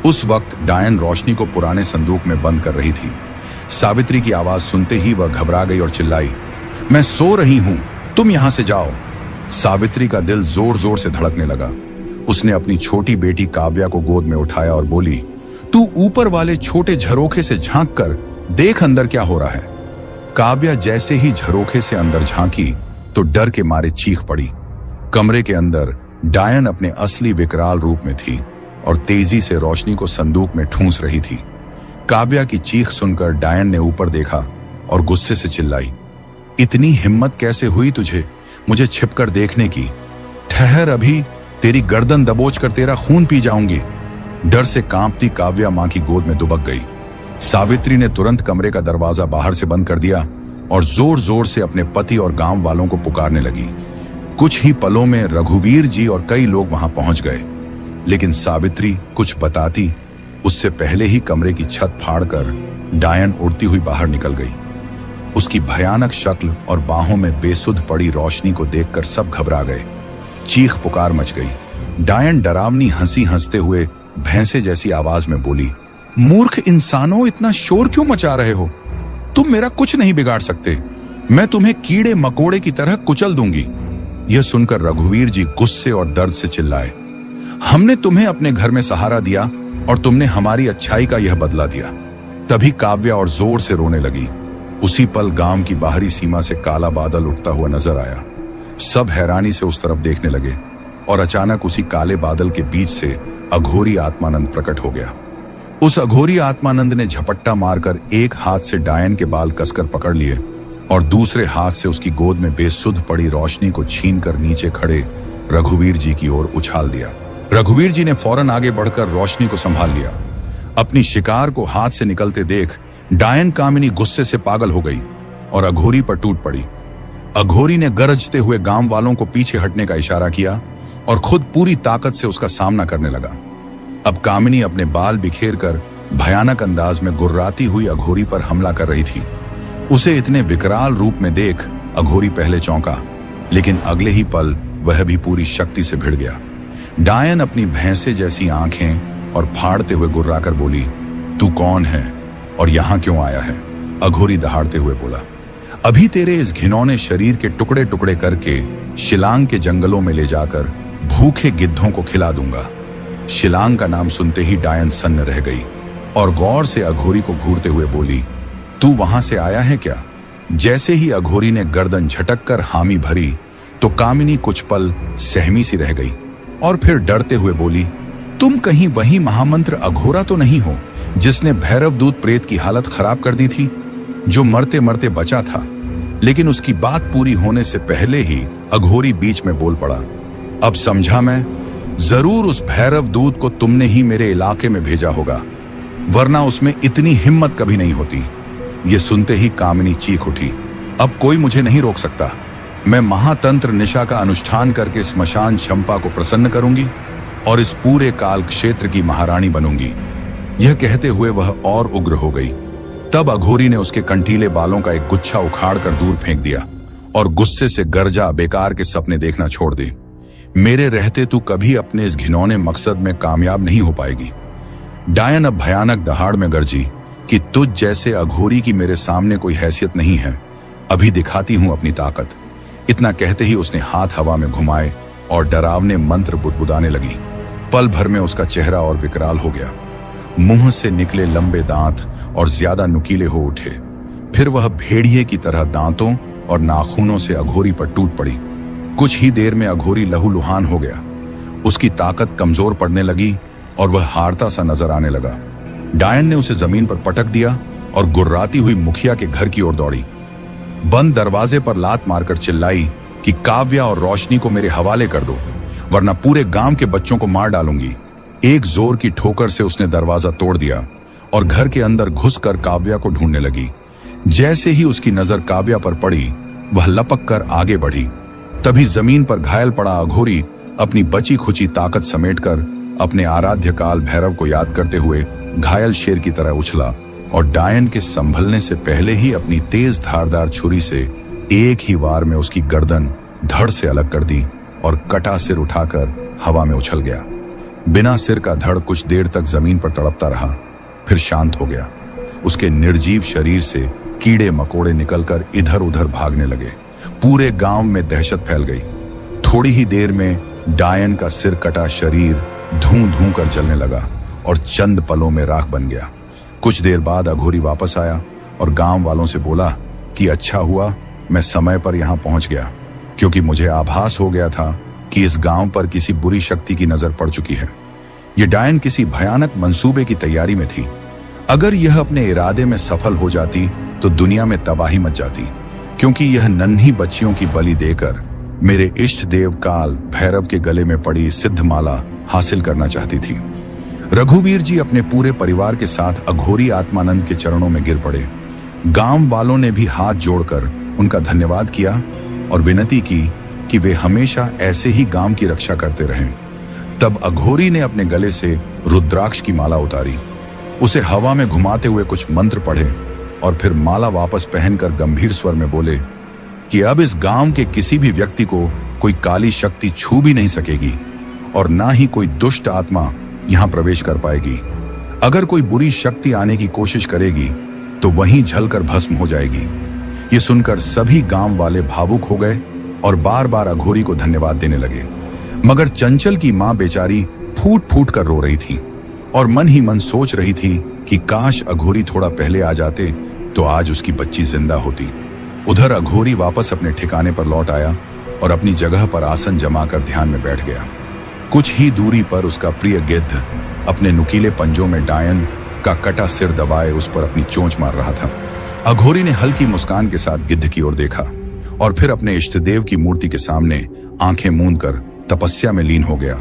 उस वक्त डायन रोशनी को पुराने संदूक में बंद कर रही थी। सावित्री की आवाज सुनते ही वह घबरा गई और चिल्लाई, मैं सो रही हूं, तुम यहां से जाओ। सावित्री का दिल जोर जोर से धड़कने लगा। उसने अपनी छोटी बेटी काव्या को गोद में उठाया और बोली, तू ऊपर वाले छोटे झरोखे से झांक कर देख अंदर क्या हो रहा है। काव्या जैसे ही झरोखे से अंदर झांकी तो डर के मारे चीख पड़ी। कमरे के अंदर डायन अपने असली विकराल रूप में थी और तेजी से रोशनी को संदूक में ठूंस रही थी। काव्या की चीख सुनकर डायन ने ऊपर देखा और गुस्से से चिल्लाई, इतनी हिम्मत कैसे हुई तुझे मुझे छिपकर देखने की? ठहर, अभी तेरी गर्दन दबोच कर तेरा खून पी जाऊंगी। डर से कांपती काव्या मां की गोद में दुबक गई। सावित्री ने तुरंत कमरे का दरवाजा बाहर से बंद कर दिया और जोर जोर से अपने पति और गांव वालों को पुकारने लगी। कुछ ही पलों में रघुवीर जी और कई लोग वहां पहुंच गए, लेकिन सावित्री कुछ बताती उससे पहले ही कमरे की छत फाड़कर डायन उड़ती हुई बाहर निकल गई। उसकी भयानक शक्ल और बाहों में बेसुध पड़ी रोशनी को देखकर सब घबरा गए। चीख पुकार मच गई। डायन डरावनी हंसी हंसते हुए भैंसे जैसी आवाज में बोली, मूर्ख इंसानों, इतना शोर क्यों मचा रहे हो? तुम मेरा कुछ नहीं बिगाड़ सकते। मैं तुम्हें कीड़े मकोड़े की तरह कुचल दूंगी। यह सुनकर रघुवीर जी गुस्से और दर्द से चिल्लाए, हमने तुम्हें अपने घर में सहारा दिया और तुमने हमारी अच्छाई का यह बदला दिया। तभी काव्या और जोर से रोने लगी। उसी पल गांव की बाहरी सीमा से काला बादल उठता हुआ नजर आया। सब हैरानी से उस तरफ देखने लगे। और अचानक उसी काले बादल के बीच से अघोरी आत्मानंद प्रकट हो गया। उस अघोरी आत्मानंद ने झपट्टा मारकर एक हाथ से डायन के बाल कसकर पकड़ लिए और दूसरे हाथ से उसकी गोद में बेसुध पड़ी रोशनी को छीनकर नीचे खड़े रघुवीर जी की ओर उछाल दिया। रघुवीर जी ने फौरन आगे बढ़कर रोशनी को संभाल लिया। अपनी शिकार को हाथ से निकलते देख डायन कामिनी गुस्से से पागल हो गई और अघोरी पर टूट पड़ी। अघोरी ने गरजते हुए गांव वालों को पीछे हटने का इशारा किया और खुद पूरी ताकत से उसका सामना करने लगा। अब कामिनी अपने बाल बिखेर कर भयानक अंदाज में गुर्राती हुई अघोरी पर हमला कर रही थी। उसे इतने विकराल रूप में देख अघोरी पहले चौंका, लेकिन अगले ही पल वह भी पूरी शक्ति से भिड़ गया। डायन अपनी भैंसे जैसी आंखें और फाड़ते हुए गुर्राकर बोली, तू कौन है और यहां क्यों आया है? अघोरी दहाड़ते हुए बोला, अभी तेरे इस घिनौने शरीर के टुकड़े टुकड़े करके शिलांग के जंगलों में ले जाकर भूखे गिद्धों को खिला दूंगा। शिलांग का नाम सुनते ही डायन सन्न रह गई और गौर से अघोरी को घूरते हुए बोली, तू वहां से आया है क्या? जैसे ही अघोरी ने गर्दन झटक कर हामी भरी तो कामिनी कुछ पल सहमी सी रह गई और फिर डरते हुए बोली, तुम कहीं वही महामंत्र अघोरा तो नहीं हो जिसने भैरव दूत प्रेत की हालत खराब कर दी थी, जो मरते मरते बचा था? लेकिन उसकी बात पूरी होने से पहले ही अघोरी बीच में बोल पड़ा, अब समझा मैं, जरूर उस भैरव दूत को तुमने ही मेरे इलाके में भेजा होगा, वरना उसमें इतनी हिम्मत कभी नहीं होती। ये सुनते ही कामिनी चीख उठी, अब कोई मुझे नहीं रोक सकता। मैं महातंत्र निशा का अनुष्ठान करके स्मशान चंपा को प्रसन्न करूंगी और इस पूरे काल क्षेत्र की महारानी बनूंगी। यह कहते हुए वह और उग्र हो गई। तब अघोरी ने उसके कंटीले बालों का एक गुच्छा उखाड़कर दूर फेंक दिया और गुस्से से गर्जा, बेकार के सपने देखना छोड़ दे। मेरे रहते तू कभी अपने इस घिनौने मकसद में कामयाब नहीं हो पाएगी। डायन अब भयानक दहाड़ में गरजी कि तुझ जैसे अघोरी की मेरे सामने कोई हैसियत नहीं है, अभी दिखाती हूं अपनी ताकत। इतना कहते ही उसने हाथ हवा में घुमाए और डरावने मंत्र बुदबुदाने लगी। पल भर में उसका चेहरा और विकराल हो गया। मुंह से निकले लंबे दांत और ज्यादा नुकीले हो उठे। फिर वह भेड़िए की तरह दांतों और नाखूनों से अघोरी पर टूट पड़ी। कुछ ही देर में अघोरी लहूलुहान हो गया। उसकी ताकत कमजोर पड़ने लगी और वह हारता सा नजर आने लगा। डायन ने उसे जमीन पर पटक दिया और गुर्राती हुई मुखिया के घर की ओर दौड़ी। बंद दरवाजे पर लात मारकर चिल्लाई कि काव्या और रोशनी को मेरे हवाले कर दो, वरना पूरे गांव के बच्चों को मार डालूंगी। एक जोर की ठोकर से उसने दरवाजा तोड़ दिया और घर के अंदर घुसकर काव्या को ढूंढने लगी। जैसे ही उसकी नजर काव्या पर पड़ी, वह लपक कर आगे बढ़ी। तभी जमीन पर घायल पड़ा अघोरी अपनी बची खुची ताकत समेटकर अपने आराध्य काल भैरव को याद करते हुए घायल शेर की तरह उछला और डायन के संभलने से पहले ही अपनी तेज धारदार छुरी से एक ही वार में उसकी गर्दन धड़ से अलग कर दी और कटा सिर उठाकर हवा में उछल गया। बिना सिर का धड़ कुछ देर तक जमीन पर तड़पता रहा, फिर शांत हो गया। उसके निर्जीव शरीर से कीड़े मकोड़े निकलकर इधर उधर भागने लगे। पूरे गांव में दहशत फैल गई। थोड़ी ही देर में डायन का सिर कटा शरीर धूं धूं कर जलने लगा और चंद पलों में राख बन गया। कुछ देर बाद अघोरी वापस आया और गांव वालों से बोला कि अच्छा हुआ मैं समय पर यहां पहुंच गया, क्योंकि मुझे आभास हो गया था कि इस गांव पर किसी बुरी शक्ति की नजर पड़ चुकी है। यह डायन किसी भयानक मंसूबे की तैयारी में थी। अगर यह अपने इरादे में सफल हो जाती तो दुनिया में तबाही मच जाती, क्योंकि यह नन्ही बच्चियों की बलि देकर मेरे इष्ट देव काल भैरव के गले में पड़ी सिद्धमाला हासिल करना चाहती थी। रघुवीर जी अपने पूरे परिवार के साथ अघोरी आत्मानंद के चरणों में गिर पड़े। गांव वालों ने भी हाथ जोड़कर उनका धन्यवाद किया और विनती की कि वे हमेशा ऐसे ही गांव की रक्षा करते रहें। तब अघोरी ने अपने गले से रुद्राक्ष की माला उतारी, उसे हवा में घुमाते हुए कुछ मंत्र पढ़े और फिर माला वापस पहनकर गंभीर स्वर में बोले कि अब इस गांव के किसी भी व्यक्ति को कोई काली शक्ति छू भी नहीं सकेगी और ना ही कोई दुष्ट आत्मा यहां प्रवेश कर पाएगी। अगर कोई बुरी शक्ति आने की कोशिश करेगी तो वहीं जलकर भस्म हो जाएगी। ये सुनकर सभी गांव वाले भावुक हो गए और बार बार अघोरी को धन्यवाद देने लगे। मगर चंचल की मां बेचारी फूट फूट कर रो रही थी और मन ही मन सोच रही थी कि काश अघोरी थोड़ा पहले आ जाते तो आज उसकी बच्ची जिंदा होती। उधर अघोरी वापस अपने ठिकाने पर लौट आया और अपनी जगह पर आसन जमाकर ध्यान में बैठ गया। कुछ ही दूरी पर उसका प्रिय गिद्ध अपने नुकीले पंजों में डायन का कटा सिर दबाए उस पर अपनी चोंच मार रहा था। अघोरी ने हल्की मुस्कान के साथ गिद्ध की ओर देखा और फिर अपने इष्टदेव की मूर्ति के सामने आंखें मूंद कर तपस्या में लीन हो गया।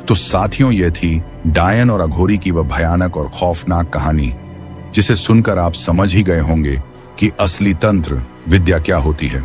तो साथियों, यह थी डायन और अघोरी की वह भयानक और खौफनाक कहानी, जिसे सुनकर आप समझ ही गए होंगे कि असली तंत्र विद्या क्या होती है।